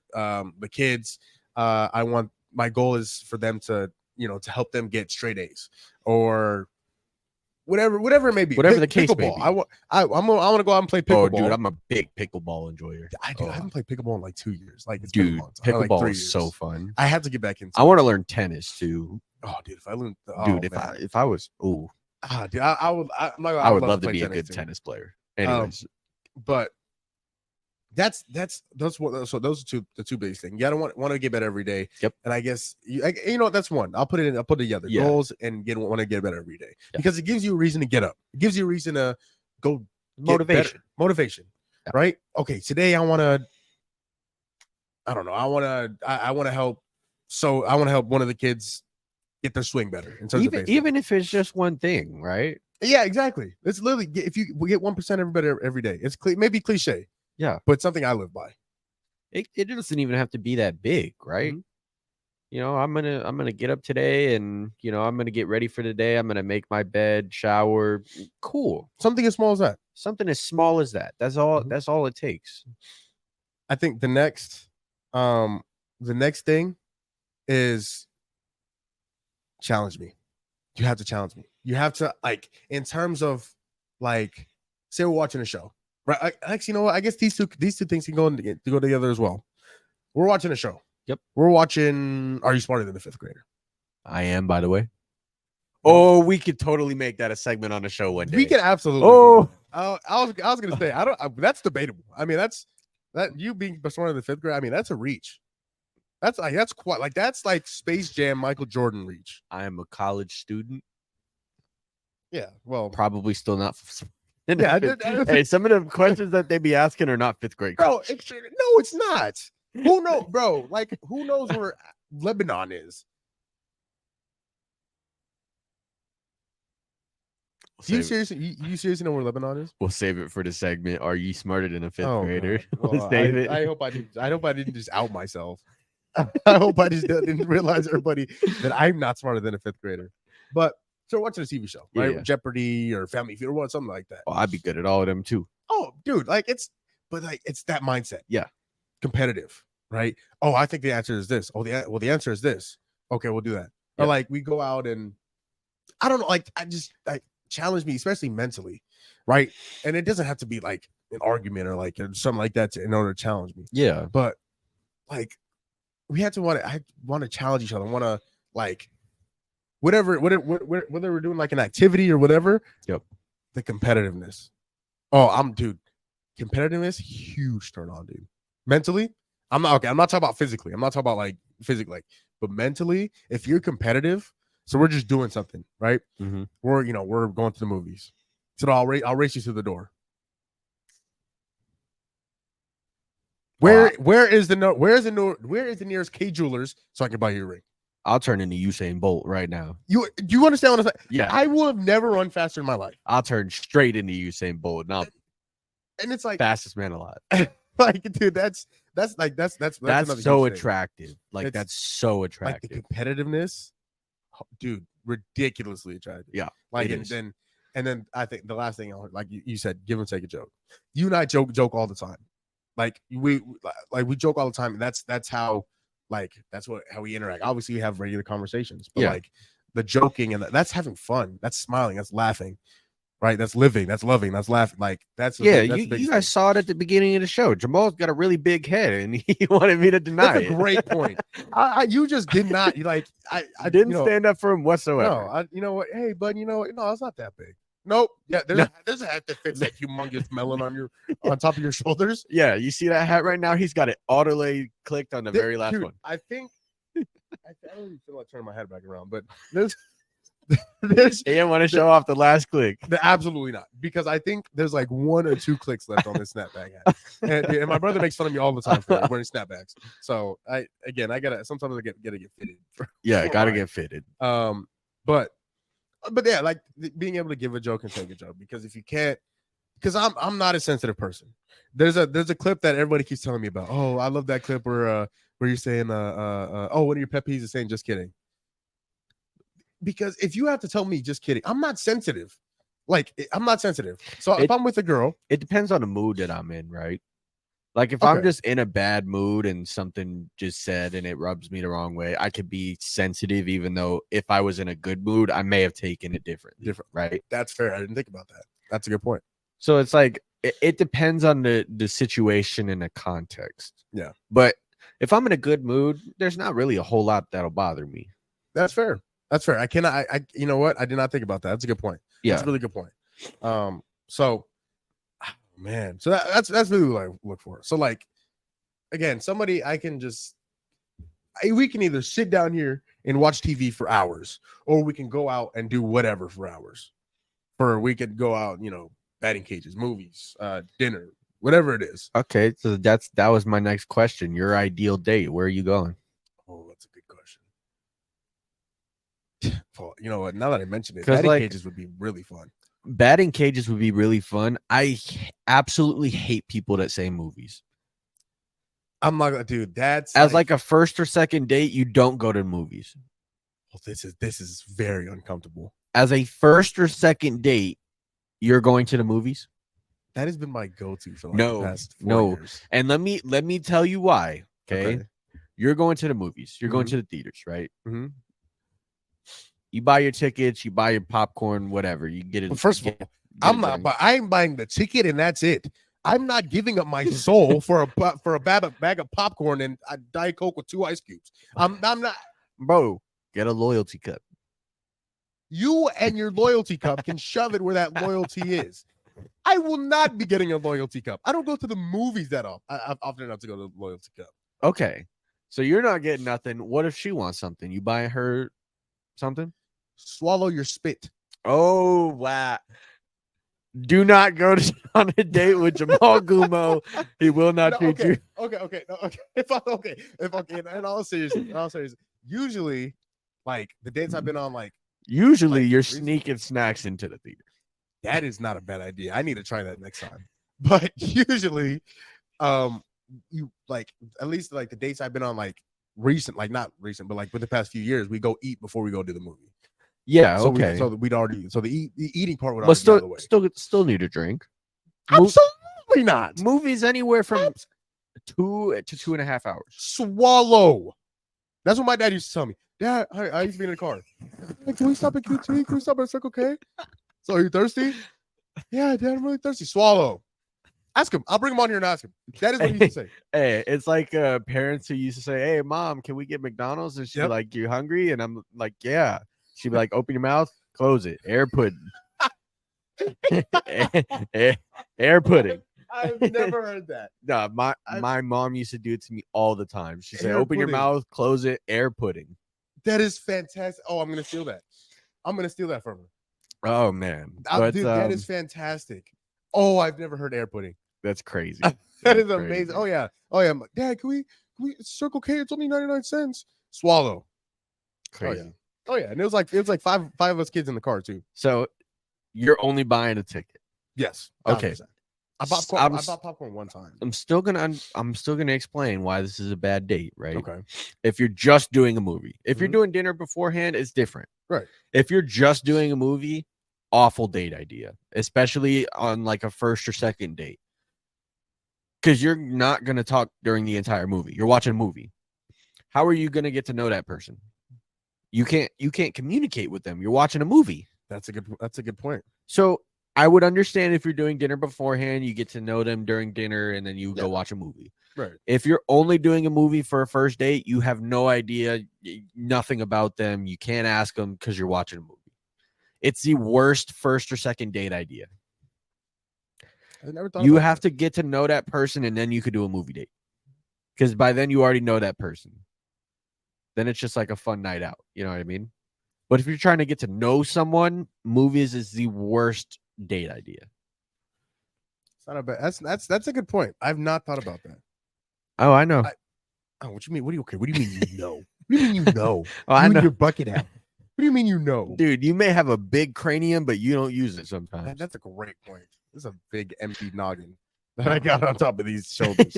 S1: kids, my goal is for them to, to help them get straight A's, or whatever it may be.
S2: Whatever the case may be.
S1: I want to go out and play pickleball.
S2: Oh, dude, I'm a big pickleball enjoyer.
S1: I haven't played pickleball in like 2 years. Like, it's
S2: dude,
S1: been a long time.
S2: pickleball
S1: like
S2: is so fun.
S1: I have to get back into.
S2: I want to learn tennis too.
S1: Oh, dude, if I learned,
S2: dude, if I was,
S1: dude, I would
S2: love to be a good
S1: tennis
S2: tennis player. Anyways,
S1: but those are the two biggest things. You gotta want to get better every day.
S2: Yep.
S1: And I guess that's one. I'll put it together.
S2: Yeah.
S1: Goals and want to get better every day because it gives you a reason to get up. It gives you a reason to go
S2: motivation.
S1: Yeah. Right? Okay, today I want to. I don't know. I want to help. So I want to help one of the kids get their swing better. In terms of
S2: even if it's just one thing, right?
S1: Yeah, exactly. It's literally if you get 1% every day. It's maybe cliche.
S2: Yeah,
S1: but something I live by.
S2: It doesn't even have to be that big, right? Mm-hmm. I'm gonna get up today, and I'm gonna get ready for the day. I'm gonna make my bed, shower. Cool.
S1: Something as small as that.
S2: Something as small as that. That's all. Mm-hmm. That's all it takes.
S1: I think the next thing is challenge me. You have to challenge me. You have to, like, in terms of, like, say we're watching a show, right? Actually, you know what? I guess these two things can go together as well. We're watching a show.
S2: Yep.
S1: We're watching Are You Smarter Than a Fifth Grader?
S2: I am, by the way. Oh, we could totally make that a segment on the show one day.
S1: We can absolutely.
S2: Oh,
S1: I was gonna say that's debatable. I mean, that you being smarter than fifth grade. I mean, that's a reach. That's like Space Jam Michael Jordan reach.
S2: I am a college student.
S1: Yeah, well,
S2: probably still not.
S1: Yeah,
S2: hey, some of the questions that they be asking are not fifth grade.
S1: Bro, it's not. Who knows, bro? Like, who knows where Lebanon is? You seriously know where Lebanon is?
S2: We'll save it for the segment. Are you smarter than a fifth grader?
S1: Well,
S2: we'll save it.
S1: I hope I didn't just out myself. I hope I just didn't realize, everybody, that I'm not smarter than a fifth grader. But so watching a TV show, right? Yeah. Jeopardy or Family Feud or something like that.
S2: Oh, I'd be good at all of them too.
S1: Oh, dude, it's that mindset.
S2: Yeah,
S1: competitive, right? Oh, I think the answer is this. Oh, the answer is this. Okay, we'll do that. Yeah. Or like we go out and I don't know, like challenge me, especially mentally, right? And it doesn't have to be like an argument or like something like that in order to challenge me.
S2: Yeah,
S1: but like I want to challenge each other. Want to like whatever whether we're doing like an activity or whatever.
S2: Yep.
S1: The competitiveness. Oh, competitiveness, huge turn on, dude. Mentally, I'm not talking about physically. I'm not talking about like physically, but mentally, if you're competitive, so we're just doing something, right?
S2: Mm-hmm.
S1: We're going to the movies. So I'll race you to the door. Where is the nearest K Jewelers so I can buy you a ring?
S2: I'll turn into Usain Bolt right now.
S1: Do you understand what I'm saying?
S2: Yeah.
S1: I will have never run faster in my life.
S2: I'll turn straight into Usain Bolt. Now,
S1: and it's like
S2: fastest man alive.
S1: Like, dude, that's
S2: so attractive. Like, that's so attractive.
S1: Like the competitiveness, dude, ridiculously attractive.
S2: Yeah.
S1: Like, and then I think the last thing, like you said, give and take a joke. You and I joke all the time. Like we joke all the time, and that's how we interact. Obviously, we have regular conversations, but like the joking and that's having fun, that's smiling, that's laughing, right? That's living, that's loving, that's laughing. Like
S2: you guys saw it at the beginning of the show. Jamal's got a really big head, and he wanted me to deny
S1: that's it. A great point. You just did not like. I
S2: didn't stand up for him whatsoever.
S1: No, you know what? Hey, bud, no, it's not that big. Nope. Yeah, there's a hat that fits that humongous melon on top of your shoulders.
S2: Yeah, you see that hat right now? He's got it auto clicked on the very last one.
S1: I think I don't even feel like turning my head back around, but there's
S2: he didn't want to show off the last click.
S1: Absolutely not, because I think there's like 1 or 2 clicks left on this snapback hat. And my brother makes fun of me all the time for wearing snapbacks. So sometimes I gotta get fitted.
S2: Gotta get fitted.
S1: But yeah, like being able to give a joke and take a joke, because if you can't, because I'm not a sensitive person. There's a clip that everybody keeps telling me about. Oh, I love that clip where you're saying one of your pet peeves is saying just kidding. Because if you have to tell me just kidding, I'm not sensitive. Like, I'm not sensitive. So if I'm with a girl,
S2: it depends on the mood that I'm in, right? Like if I'm just in a bad mood and something just said and it rubs me the wrong way, I could be sensitive, even though if I was in a good mood, I may have taken it differently. Right?
S1: That's fair. I didn't think about that. That's a good point.
S2: So it's like it depends on the situation and the context.
S1: Yeah.
S2: But if I'm in a good mood, there's not really a whole lot that'll bother me.
S1: That's fair. That's fair. You know what? I did not think about that. That's a good point.
S2: Yeah.
S1: That's a really good point. So Man, so that's really what I look for. So like, again, somebody I can just we can either sit down here and watch TV for hours, or we can go out and do whatever for hours. Or we could go out, batting cages, movies, dinner, whatever it is.
S2: Okay, so that was my next question. Your ideal date? Where are you going?
S1: Oh, that's a good question. Well, you know what? Now that I mentioned it,
S2: 'Cause,
S1: batting
S2: like,
S1: cages would be really fun.
S2: Batting cages would be really fun. I absolutely hate people that say movies.
S1: I'm not gonna, dude. That's
S2: As like a first or second date, you don't go to movies.
S1: well, this is very uncomfortable.
S2: As a first or second date, you're going to the movies.
S1: That has been my go-to for like
S2: No,
S1: the past 4
S2: no.
S1: years.
S2: And let me tell you why. Okay, you're going to the movies. You're going
S1: Mhm.
S2: to the theaters, right?
S1: Mhm.
S2: You buy your tickets. You buy your popcorn, whatever. You get it.
S1: But first of all, I'm not. But I'm buying the ticket, and that's it. I'm not giving up my soul for a bag of popcorn and a Diet Coke with 2 ice cubes. I'm not.
S2: Bro, get a loyalty cup.
S1: You and your loyalty cup can shove it where that loyalty is. I will not be getting a loyalty cup. I don't go to the movies that often. I've often enough to go to the loyalty cup.
S2: Okay, so you're not getting nothing. What if she wants something? You buy her something?
S1: Swallow your spit.
S2: Oh, wow. Do not go on a date with Jamal Gumo. He will not treat you.
S1: Okay. No, okay. If in all seriousness, usually, like the dates I've been on, like
S2: Usually
S1: like,
S2: you're
S1: recently-
S2: sneaking snacks into the theater.
S1: that is not a bad idea. I need to try that next time. But usually, you like at least like the dates I've been on, like recent, like not recent, but like with the past few years, we go eat before we go to the movie.
S2: Yeah,
S1: So
S2: okay.
S1: the eating part would
S2: But
S1: already be out of the way.
S2: still need a drink.
S1: Absolutely not.
S2: Movies anywhere from 2 to 2.5 hours.
S1: Swallow. That's what my dad used to tell me. Dad, I used to be in the car. Like, can we stop at QT? Can we stop at Circle K? So are you thirsty? Yeah, Dad, I'm really thirsty. Swallow. Ask him. I'll bring him on here and ask him. That is what he used to say.
S2: Hey, it's like parents who used to say, "Hey, Mom, can we get McDonald's?" And she'd be like, "You hungry?" And I'm like, "Yeah." She'd be like, "Open your mouth, close it." Air pudding. air pudding.
S1: I've never heard that.
S2: No, my mom used to do it to me all the time. She'd say,
S1: Air
S2: "Open your
S1: pudding.
S2: mouth, close it." Air pudding.
S1: That is fantastic. Oh, I'm gonna steal that. I'm gonna steal that from her.
S2: Oh man,
S1: Dude, that is fantastic. Oh, I've never heard air pudding.
S2: that's crazy.
S1: That is amazing. Oh yeah. Dad, can we Circle K? It's only 99 cents. Swallow.
S2: Crazy.
S1: Oh yeah. And it was like five of us kids in the car too.
S2: So you're only buying a ticket.
S1: Yes.
S2: Okay.
S1: 100%. I bought popcorn one time.
S2: I'm still gonna explain why this is a bad date, right?
S1: Okay.
S2: If you're just doing a movie, if you're
S1: Mhm.
S2: doing dinner beforehand, it's different.
S1: Right.
S2: If you're just doing a movie, awful date idea, especially on like a first or second date, because you're not gonna talk during the entire movie. You're watching a movie. How are you gonna get to know that person? You can't communicate with them. You're watching a movie.
S1: That's a good point.
S2: So I would understand if you're doing dinner beforehand, you get to know them during dinner, and then you go watch a movie.
S1: Right.
S2: If you're only doing a movie for a first date, you have no idea, nothing about them. You can't ask them because you're watching a movie. It's the worst first or second date idea.
S1: I never thought
S2: You
S1: about
S2: have
S1: that.
S2: to get to know that person, and then you could do a movie date. Because by then you already know that person. Then it's just like a fun night out. You know what I mean? But if you're trying to get to know someone, movies is the worst date idea.
S1: It's not a bad. That's a good point. I've not thought about that.
S2: Oh, I know.
S1: Oh, what you mean? What do you mean you know? What do you mean you know?
S2: Oh, I
S1: You and
S2: know.
S1: your bucket hat. What do you mean you know?
S2: Dude, you may have a big cranium, but you don't use it sometimes.
S1: That's a great point. This is a big empty noggin that I got on top of these shoulders.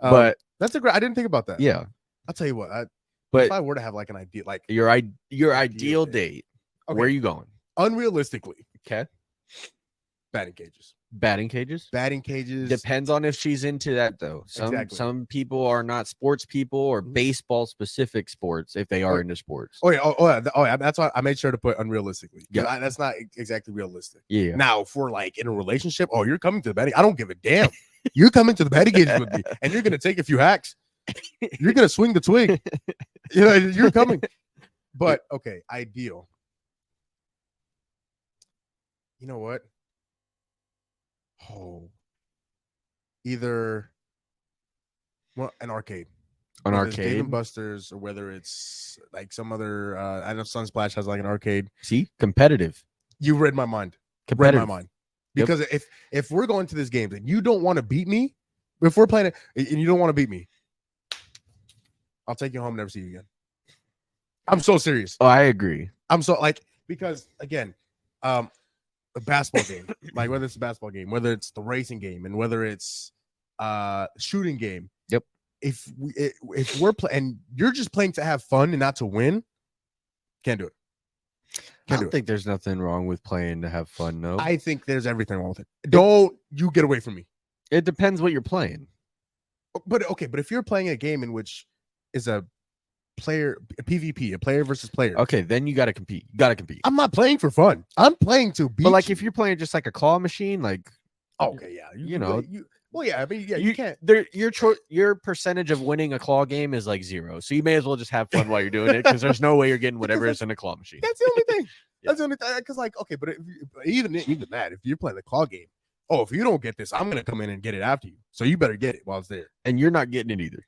S2: But
S1: that's a great. I didn't think about that.
S2: yeah,
S1: I'll tell you what. If
S2: but
S1: I were to have like an idea, like
S2: your ideal
S1: Ideal
S2: date,
S1: okay,
S2: where are you going?
S1: unrealistically,
S2: Okay.
S1: batting cages.
S2: Batting cages?
S1: Batting cages.
S2: Depends on if she's into that though.
S1: Exactly.
S2: Some people are not sports people or
S1: Mhm.
S2: baseball specific sports if they are into sports.
S1: Oh yeah. That's why I made sure to put unrealistically.
S2: Yeah.
S1: That's not exactly realistic.
S2: Yeah.
S1: Now, if we're like in a relationship, you're coming to the batting. I don't give a damn. You're coming to the batting cages with me, and you're gonna take a few hacks. You're gonna swing the twig. You're coming. But okay, ideal. You know what? Oh, either an arcade.
S2: An
S1: whether it's Dave
S2: arcade.
S1: and Buster's or whether it's like some other I know Sunsplash has like an arcade.
S2: See, competitive.
S1: You read my mind.
S2: Competitive.
S1: Read my mind. Because if we're going to this game and you don't want to beat me, if we're playing it and you don't want to beat me, I'll take you home and never see you again. I'm so serious.
S2: Oh, I agree.
S1: I'm so like, because again, a basketball game, like whether it's a basketball game, whether it's the racing game, and whether it's shooting game.
S2: Yep.
S1: If we're playing and you're just playing to have fun and not to win, can't do it.
S2: I don't think there's nothing wrong with playing to have fun. No,
S1: I think there's everything wrong with it. Don't you get away from me.
S2: It depends what you're playing.
S1: But if you're playing a game in which is a PvP, a player versus player.
S2: Okay, then you got to compete. You got to compete.
S1: I'm not playing for fun. I'm playing to beat.
S2: But like if you're playing just like a claw machine, like
S1: okay, yeah, you can't.
S2: Your percentage of winning a claw game is like 0. So you may as well just have fun while you're doing it because there's no way you're getting whatever is in a claw machine.
S1: That's the only thing. That's the only thing. Because like, okay, but even that, if you're playing the claw game, if you don't get this, I'm gonna come in and get it after you. So you better get it while it's there.
S2: And you're not getting it either.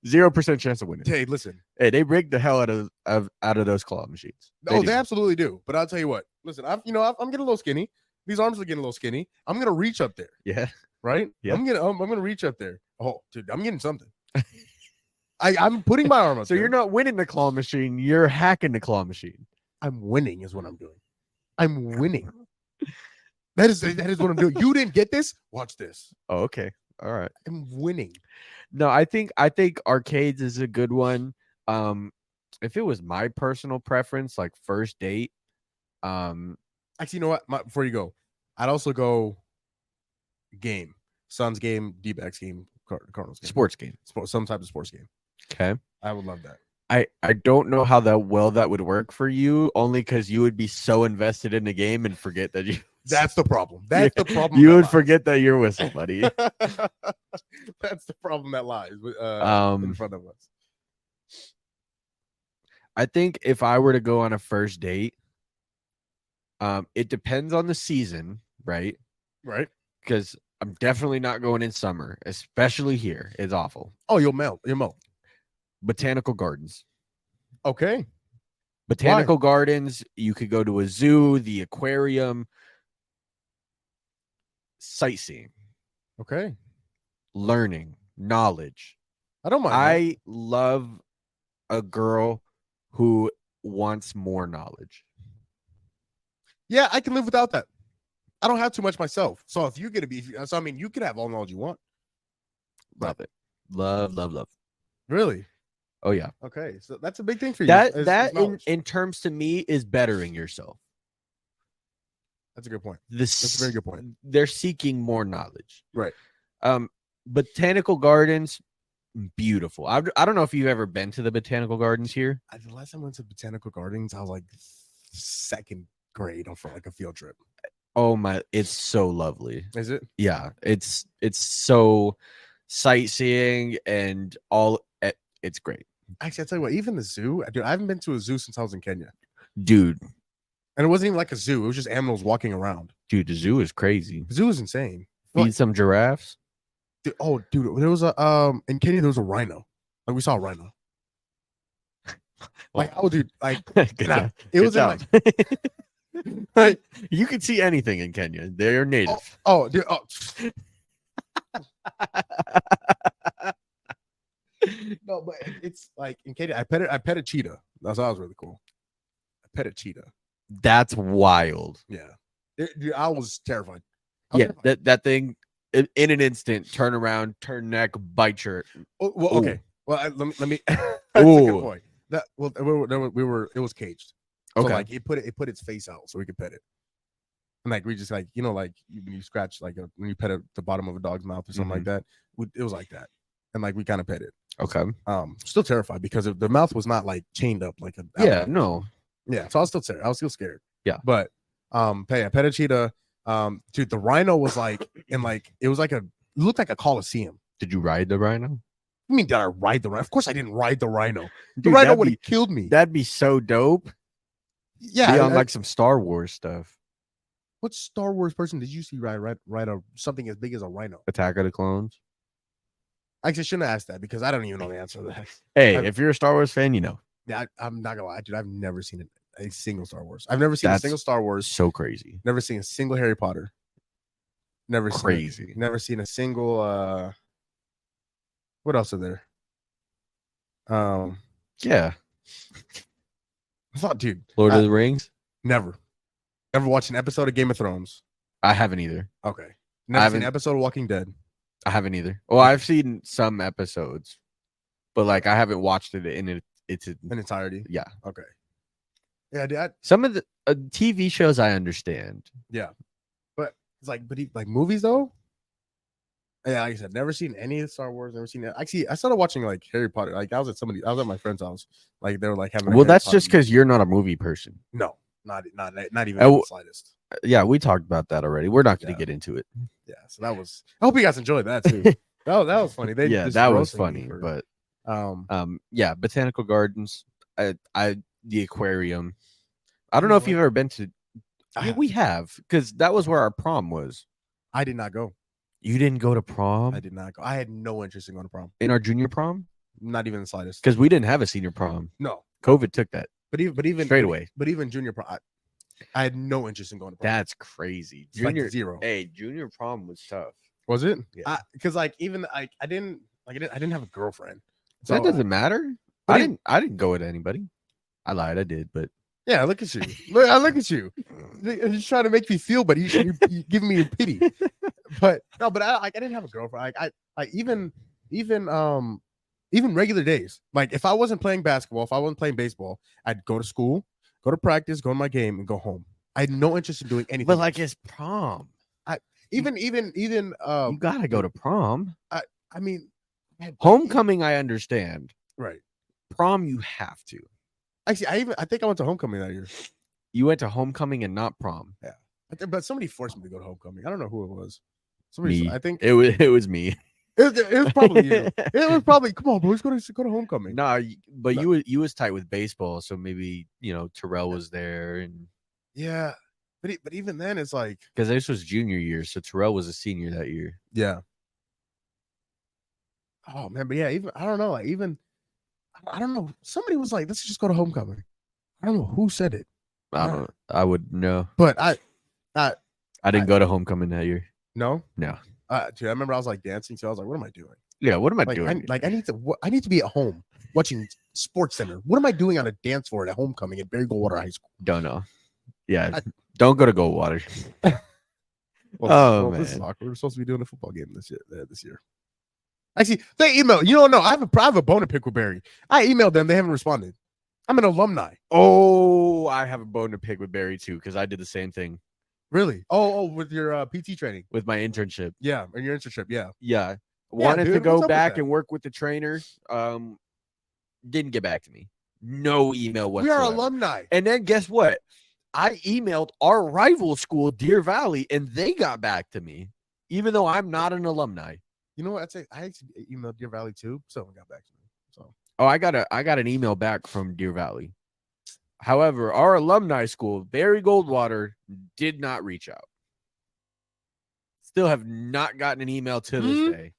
S2: 0% chance of winning.
S1: Hey, listen.
S2: Hey, they rigged the hell out of those claw machines.
S1: They absolutely do. But I'll tell you what. Listen, I'm getting a little skinny. These arms are getting a little skinny. I'm gonna reach up there.
S2: Yeah.
S1: Right.
S2: Yeah.
S1: I'm gonna reach up there. Oh, dude, I'm getting something. I'm putting my arm up.
S2: So
S1: there.
S2: you're not winning the claw machine. You're hacking the claw machine.
S1: I'm winning is what I'm doing. I'm winning. That is what I'm doing. You didn't get this? Watch this.
S2: Oh, okay. All right.
S1: I'm winning.
S2: No, I think arcades is a good one. If it was my personal preference, like first date,
S1: actually, you know what? Before you go, I'd also go game, Suns game, D-backs game, Cardinals game,
S2: sports game,
S1: some type of sports game.
S2: Okay,
S1: I would love that.
S2: I don't know how that would work for you, only because you would be so invested in the game and forget that you.
S1: That's the problem. That's the problem.
S2: You would forget that you're with somebody.
S1: That's the problem that lies in front of us.
S2: I think if I were to go on a first date, it depends on the season, right?
S1: Right.
S2: Because I'm definitely not going in summer, especially here. It's awful.
S1: Oh, you'll melt.
S2: Botanical gardens.
S1: Okay.
S2: Botanical gardens. You could go to a zoo, the aquarium. Sightseeing.
S1: Okay.
S2: Learning. Knowledge.
S1: I don't mind.
S2: I love a girl who wants more knowledge.
S1: Yeah, I can live without that. I don't have too much myself. So if you're gonna be, you could have all knowledge you want.
S2: Love it. Love.
S1: Really?
S2: Oh yeah.
S1: Okay, so that's a big thing for you.
S2: That in terms to me is bettering yourself.
S1: That's a good point. That's a very good point.
S2: They're seeking more knowledge.
S1: Right.
S2: Botanical gardens, beautiful. I don't know if you've ever been to the botanical gardens here.
S1: The last time I went to botanical gardens, I was like 2nd grade for like a field trip.
S2: Oh my, it's so lovely.
S1: Is it?
S2: Yeah, it's so sightseeing and all. It's great.
S1: Actually, I'll tell you what, even the zoo, dude, I haven't been to a zoo since I was in Kenya.
S2: Dude.
S1: And it wasn't even like a zoo. It was just animals walking around.
S2: Dude, the zoo is crazy.
S1: The zoo is insane.
S2: Feed some giraffes.
S1: Dude, there was in Kenya, there was a rhino. Like we saw a rhino. Like, oh, dude, like it was in
S2: like you can see anything in Kenya. They're native.
S1: Dude, No, but it's like in Kenya, I pet a cheetah. That was really cool. I pet a cheetah.
S2: That's wild.
S1: Yeah. Dude, I was terrified.
S2: That thing in an instant, turn around, turn neck, bite your.
S1: Oh, well, okay. Well, let me. That's a good point. It was caged. So
S2: Okay.
S1: Like it put its face out so we could pet it. And like we just like when you scratch when you pet the bottom of a dog's mouth or something like that, it was like that. And like we kind of pet it.
S2: Okay.
S1: Still terrified because the mouth was not like chained up like a.
S2: Yeah. No.
S1: Yeah. So I was still scared.
S2: Yeah.
S1: But I pet a cheetah. Dude, the rhino was like it looked like a coliseum.
S2: Did you ride the rhino?
S1: I mean, did I ride the rhino? Of course I didn't ride the rhino. The
S2: Dude,
S1: rhino would have killed me.
S2: That'd be so dope.
S1: Yeah.
S2: Be on like some Star Wars stuff.
S1: What Star Wars person did you see ride something as big as a rhino?
S2: Attack of the Clones.
S1: Actually, I shouldn't have asked that because I don't even know the answer to that.
S2: Hey, if you're a Star Wars fan, you know.
S1: Yeah, I'm not gonna lie, dude. I've never seen a single Star Wars. I've never seen a single Star Wars.
S2: So crazy.
S1: Never seen a single Harry Potter. Never seen a single. What else are there?
S2: Yeah.
S1: I thought, dude.
S2: Lord of the Rings.
S1: Never watched an episode of Game of Thrones.
S2: I haven't either.
S1: Okay. Never seen an episode of Walking Dead.
S2: I haven't either. Well, I've seen some episodes, but like I haven't watched it in its
S1: entirety.
S2: Yeah.
S1: Okay. Yeah, dude.
S2: Some of the TV shows I understand.
S1: Yeah, but it's like, like movies though. Yeah, like I said, never seen any of Star Wars. Never seen it. Actually, I started watching like Harry Potter. Like I was at my friend's house. Like they were like having.
S2: Well, that's just because you're not a movie person.
S1: No, not even the slightest.
S2: Yeah, we talked about that already. We're not going to get into it.
S1: Yeah, so that was. I hope you guys enjoyed that too. that was funny.
S2: That was funny. But yeah, botanical gardens. The aquarium. I don't know if you've ever been to. Yeah, we have, because that was where our prom was.
S1: I did not go.
S2: You didn't go to prom?
S1: I did not go. I had no interest in going to prom.
S2: In our junior prom?
S1: Not even the slightest.
S2: Because we didn't have a senior prom.
S1: No.
S2: COVID took that.
S1: But even
S2: straight away.
S1: But even junior prom, I had no interest in going to prom.
S2: That's crazy.
S1: Junior like zero.
S2: Hey, junior prom was tough.
S1: Was it?
S2: Yeah.
S1: Because I didn't have a girlfriend.
S2: So that doesn't matter. I didn't go with anybody. I lied. I did, but.
S1: Yeah, look at you. Look at you. You're just trying to make me feel, but you're giving me your pity. But no, but I didn't have a girlfriend. I even regular days. Like if I wasn't playing basketball, if I wasn't playing baseball, I'd go to school, go to practice, go to my game, and go home. I had no interest in doing anything.
S2: But like it's prom.
S1: Even
S2: you gotta go to prom.
S1: I mean,
S2: homecoming. I understand.
S1: Right.
S2: Prom, you have to.
S1: Actually, I think I went to homecoming that year.
S2: You went to homecoming and not prom.
S1: Yeah, but somebody forced me to go to homecoming. I don't know who it was. Somebody, I think
S2: it was me.
S1: It was probably you. It was probably, come on, boys, go to homecoming.
S2: No, but you was tight with baseball, so maybe Terrell was there, and
S1: yeah, but even then, it's like
S2: because this was junior year, so Terrell was a senior that year.
S1: Yeah. Oh man, but yeah, even I don't know, like even. I don't know. Somebody was like, "Let's just go to homecoming." I don't know who said it.
S2: I would know,
S1: but I
S2: didn't go to homecoming that year.
S1: No.
S2: Dude,
S1: I remember I was like dancing, so I was like, "What am I doing?"
S2: Yeah, what am I doing?
S1: I need to be at home watching Sports Center. What am I doing on a dance floor at homecoming at Barry Goldwater High School?
S2: Don't know. Yeah, don't go to Goldwater.
S1: Man, this is awkward. We're supposed to be doing a football game this year. Actually, they emailed. No. I have a bone to pick with Barry. I emailed them. They haven't responded. I'm an alumni.
S2: Oh, I have a bone to pick with Barry too because I did the same thing.
S1: Really? Oh, with your PT training,
S2: with my internship.
S1: Yeah, and your internship.
S2: Yeah. Wanted to go back and work with the trainer. Didn't get back to me. No email whatsoever.
S1: We are alumni.
S2: And then guess what? I emailed our rival school, Deer Valley, and they got back to me, even though I'm not an alumni.
S1: You know what? I'd say I actually emailed Deer Valley too. Someone got back to me. So
S2: I got an email back from Deer Valley. However, our alumni school, Barry Goldwater, did not reach out. Still have not gotten an email to this day.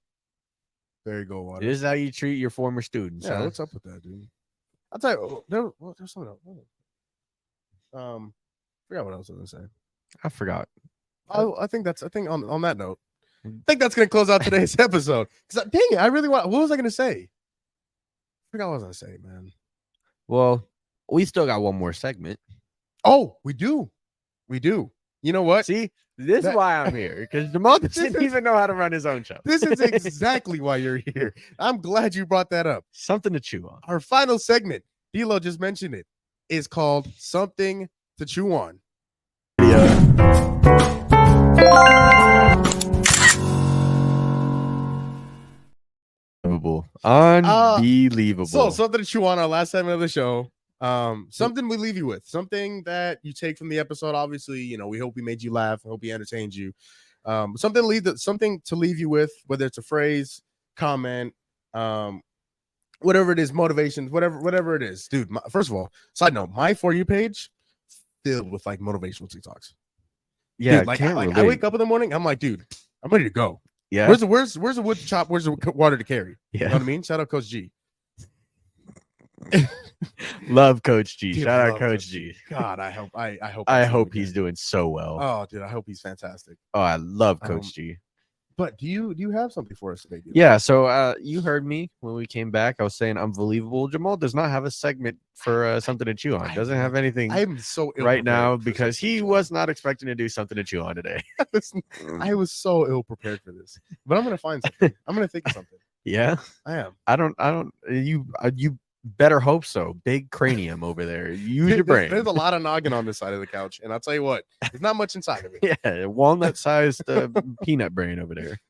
S1: Barry Goldwater.
S2: This is how you treat your former students.
S1: Yeah, what's up with that, dude? I'll tell you. There's something else. Forgot what I was going to say.
S2: I forgot.
S1: I think on that note. I think that's going to close out today's episode. Dang it, I really want. What was I going to say? I forgot what I was going to say, man.
S2: Well, we still got one more segment.
S1: Oh, we do. You know what?
S2: See, this is why I'm here, because Jamal doesn't even know how to run his own show.
S1: This is exactly why you're here. I'm glad you brought that up.
S2: Something to chew on.
S1: Our final segment, DLO just mentioned it, is called Something to Chew On.
S2: Unbelievable.
S1: So something to chew on, our last segment of the show. Something we leave you with, something that you take from the episode. Obviously, we hope we made you laugh. I hope we entertained you. Something to leave you with, whether it's a phrase, comment, whatever it is, motivations, whatever it is, dude. First of all, side note, my For You page filled with like motivational TikToks.
S2: Yeah,
S1: dude, like,
S2: can't
S1: I
S2: relate.
S1: wake up in the morning, I'm like, dude, I'm ready to go.
S2: Yeah.
S1: Where's the wood to chop? Where's the water to carry?
S2: Yeah.
S1: You know what I mean? Shout out Coach G.
S2: Love Coach G.
S1: Dude,
S2: Shout
S1: I
S2: out
S1: love
S2: Coach G.
S1: God, I hope I hope
S2: I
S1: see him
S2: hope he's
S1: again.
S2: doing so well.
S1: Oh, dude, I hope he's fantastic.
S2: Oh, I love Coach G.
S1: But do you have something for us today, dude?
S2: Yeah, so you heard me when we came back. I was saying unbelievable. Jamal does not have a segment for something to chew on. Doesn't have anything
S1: I'm so ill
S2: right now
S1: prepared for
S2: because
S1: something to
S2: he
S1: chew
S2: was not expecting to do something to chew on today.
S1: on. I was so ill prepared for this, but I'm gonna find something. I'm gonna think of something.
S2: Yeah,
S1: I am.
S2: I don't. You better hope so. Big cranium over there. Use your brain.
S1: There's a lot of noggin on this side of the couch, and I'll tell you what, there's not much inside of it.
S2: Yeah, walnut-sized peanut brain over there.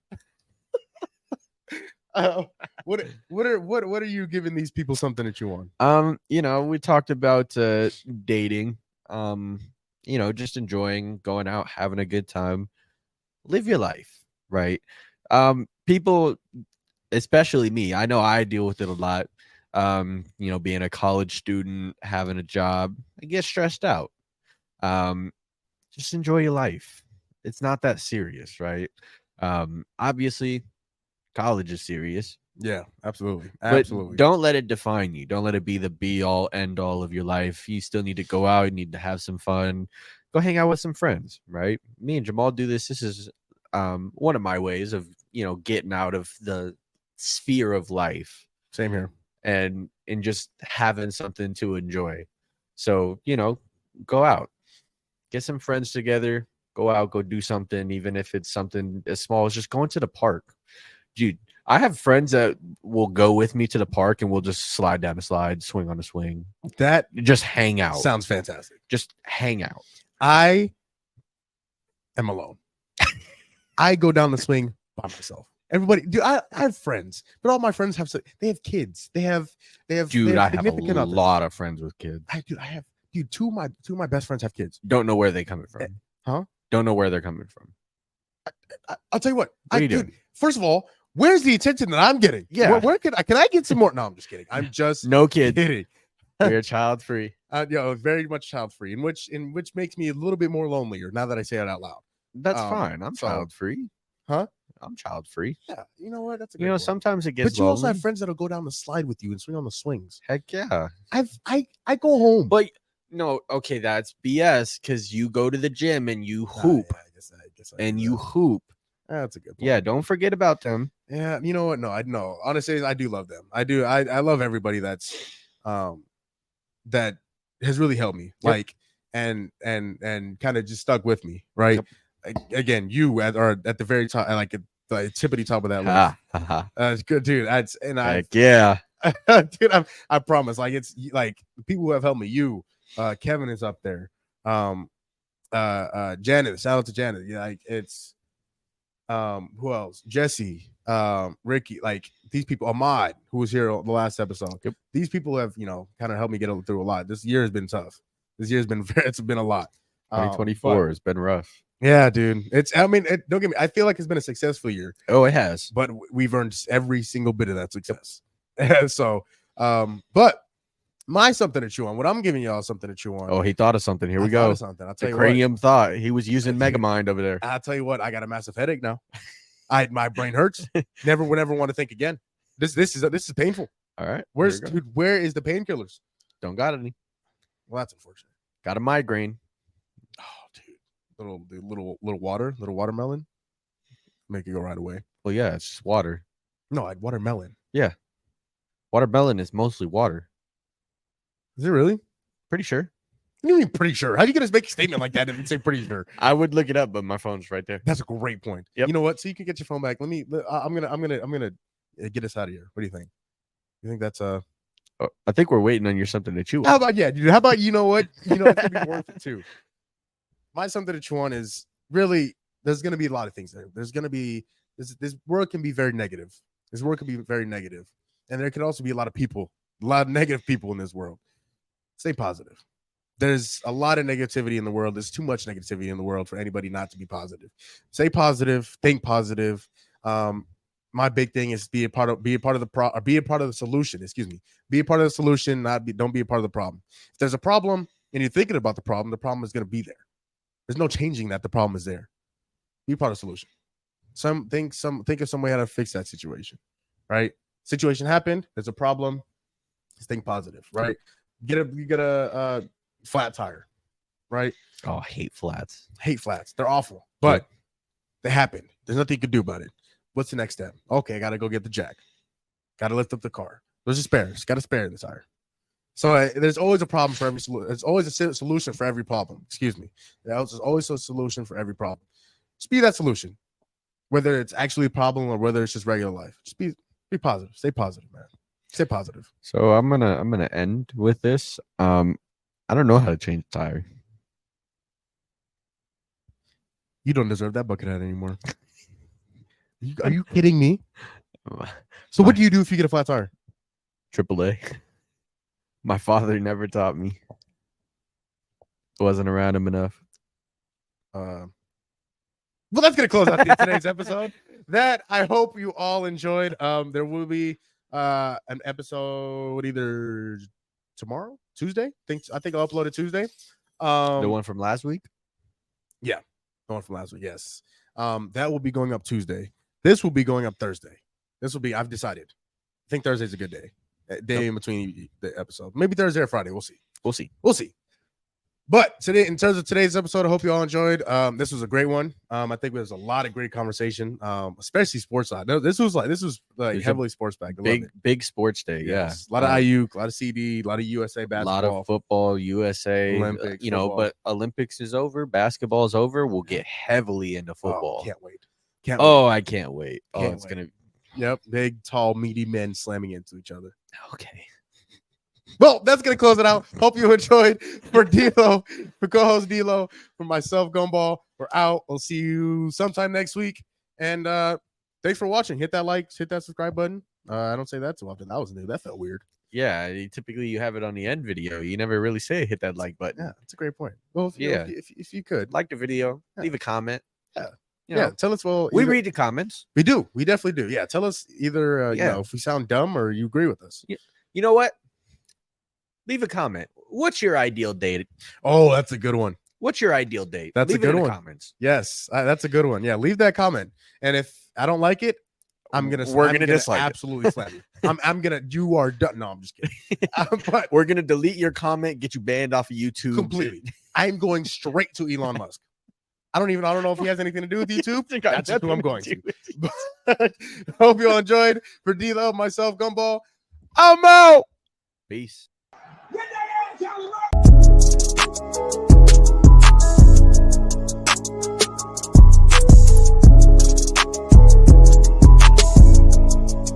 S1: What are you giving these people something to chew on?
S2: We talked about dating. Just enjoying going out, having a good time. Live your life, right? People, especially me, I know I deal with it a lot. Being a college student, having a job, I get stressed out. Just enjoy your life. It's not that serious, right? Obviously, college is serious.
S1: Yeah, absolutely.
S2: But don't let it define you. Don't let it be the be all end all of your life. You still need to go out. You need to have some fun. Go hang out with some friends, right? Me and Jamal do this. This is one of my ways of, getting out of the sphere of life.
S1: Same here.
S2: And just having something to enjoy. So, go out. Get some friends together. Go out, go do something, even if it's something as small as just going to the park. Dude, I have friends that will go with me to the park and we'll just slide down a slide, swing on a swing.
S1: That
S2: just hang out.
S1: Sounds fantastic.
S2: Just hang out.
S1: I am alone. I go down the swing by myself. Everybody, dude, I have friends, but all my friends have kids. They have
S2: dude, I have a lot of friends with kids.
S1: Two of my best friends have kids.
S2: Don't know where they're coming from.
S1: Huh?
S2: Don't know where they're coming from.
S1: I'll tell you what.
S2: Dude,
S1: first of all, where's the attention that I'm getting?
S2: Yeah.
S1: Where can I get some more? No, I'm just kidding. I'm just
S2: no kid.
S1: Kidding.
S2: You're child free.
S1: Very much child free, in which makes me a little bit more lonelier now that I say it out loud.
S2: That's fine. I'm child free.
S1: Huh?
S2: I'm child free.
S1: Yeah. You know what? That's a good point.
S2: Sometimes it gets.
S1: But you also have friends that'll go down the slide with you and swing on the swings.
S2: Heck yeah.
S1: I go home.
S2: But no, okay, that's BS because you go to the gym and you hoop.
S1: Yeah, I guess
S2: you hoop.
S1: That's a good point.
S2: Yeah, don't forget about them.
S1: Yeah, you know what? No, I know. Honestly, I do love them. I do. I love everybody that's that has really helped me.
S2: Yep.
S1: Like and kind of just stuck with me, right? Yep. Again, you are at the very top, like at the tippity top of that list. That's good, dude.
S2: Yeah.
S1: Dude, I promise. Like it's like people who have helped me. You, Kevin is up there. Janet, shout out to Janet. Yeah, like it's who else? Jesse, Ricky, like these people, Ahmad, who was here the last episode.
S2: Yep.
S1: These people have, kind of helped me get through a lot. This year has been tough. This year's been it's been a lot.
S2: 2024 has been rough.
S1: Yeah, dude. Don't get me. I feel like it's been a successful year.
S2: Oh, it has.
S1: But we've earned every single bit of that success. So, but my something to chew on. What I'm giving y'all something to chew on.
S2: Oh, he thought of something. Here we go.
S1: Something. I'll tell you
S2: cranium thought. He was using Megamind over there.
S1: I'll tell you what. I got a massive headache now. My brain hurts. Never want to think again. This is painful.
S2: All right.
S1: Where is the painkillers?
S2: Don't got any.
S1: Well, that's unfortunate.
S2: Got a migraine.
S1: Oh, dude. Little watermelon. Make it go right away.
S2: Well, yeah, it's just water.
S1: No, I'd watermelon.
S2: Yeah. Watermelon is mostly water.
S1: Is it really?
S2: Pretty sure.
S1: You mean pretty sure? How are you gonna make a statement like that and say pretty sure?
S2: I would look it up, but my phone's right there.
S1: That's a great point.
S2: Yep.
S1: You know what? So you can get your phone back. I'm gonna get us out of here. What do you think? You think that's
S2: I think we're waiting on your something to chew on.
S1: How about dude? How about you know what? It's gonna be worth it too. My something to chew on is really there's gonna be a lot of things there. There's gonna be this world can be very negative. This world can be very negative, and there can also be a lot of negative people in this world. Stay positive. There's a lot of negativity in the world. There's too much negativity in the world for anybody not to be positive. Stay positive. Think positive. My big thing is be a part of the solution. Excuse me. Be a part of the solution. Don't be a part of the problem. If there's a problem and you're thinking about the problem is going to be there. There's no changing that. The problem is there. Be part of the solution. Think of some way how to fix that situation. Right? Situation happened. There's a problem. Just think positive. Right? You get a flat tire. Right?
S2: Oh, I hate flats.
S1: Hate flats. They're awful. But they happened. There's nothing you can do about it. What's the next step? Okay, I gotta go get the jack. Gotta lift up the car. There's a spare. Just got a spare in the tire. So there's always a problem for every solution. There's always a solution for every problem. Excuse me. There's always a solution for every problem. Just be that solution, whether it's actually a problem or whether it's just regular life. Just be positive. Stay positive, man. Stay positive.
S2: So I'm gonna end with this. I don't know how to change the tire.
S1: You don't deserve that bucket hat anymore. Are you kidding me? So what do you do if you get a flat tire?
S2: AAA. My father never taught me. Wasn't around him enough.
S1: Well, that's gonna close out today's episode. That I hope you all enjoyed. There will be an episode either tomorrow, Tuesday. I think I'll upload it Tuesday.
S2: The one from last week?
S1: Yeah. The one from last week, yes. That will be going up Tuesday. This will be going up Thursday. I've decided. I think Thursday's a good day. In between the episode. Maybe Thursday or Friday. We'll see. But today, in terms of today's episode, I hope you all enjoyed. This was a great one. I think there's a lot of great conversation, especially sports side. This was heavily sports backed.
S2: Big sports day.
S1: Yes. A lot of Aiyuk, a lot of CD, a lot of USA basketball,
S2: a lot of football, USA,
S1: Olympics, football.
S2: But Olympics is over, basketball is over. We'll get heavily into football.
S1: Can't wait.
S2: I can't wait. It's gonna.
S1: Yep, big, tall, meaty men slamming into each other.
S2: Okay.
S1: Well, that's going to close it out. Hope you enjoyed. For DLO, for co-host DLO, for myself, Gumball, we're out. We'll see you sometime next week. And thanks for watching. Hit that like, hit that subscribe button. I don't say that too often. That was new. That felt weird.
S2: Yeah, typically you have it on the end video. You never really say hit that like button.
S1: Yeah, that's a great point. Well, if you could.
S2: Like the video, leave a comment.
S1: Yeah. Tell us. Well,
S2: we read the comments.
S1: We do. We definitely do. Yeah. Tell us either, if we sound dumb or you agree with us.
S2: You know what? Leave a comment. What's your ideal date?
S1: Oh, that's a good one.
S2: What's your ideal date?
S1: That's
S2: leave
S1: a good one.
S2: Comments.
S1: Yes, that's a good one. Yeah, leave that comment. And if I don't like it, we're gonna dislike absolutely slam you. I'm gonna. You are done. No, I'm just kidding.
S2: But we're gonna delete your comment, get you banned off of YouTube
S1: completely. I'm going straight to Elon Musk. I don't know if he has anything to do with YouTube. That's who I'm going to. But hope you all enjoyed. For D-Love, myself, Gumball, I'm out.
S2: Peace.
S4: Get that ass, Charlie.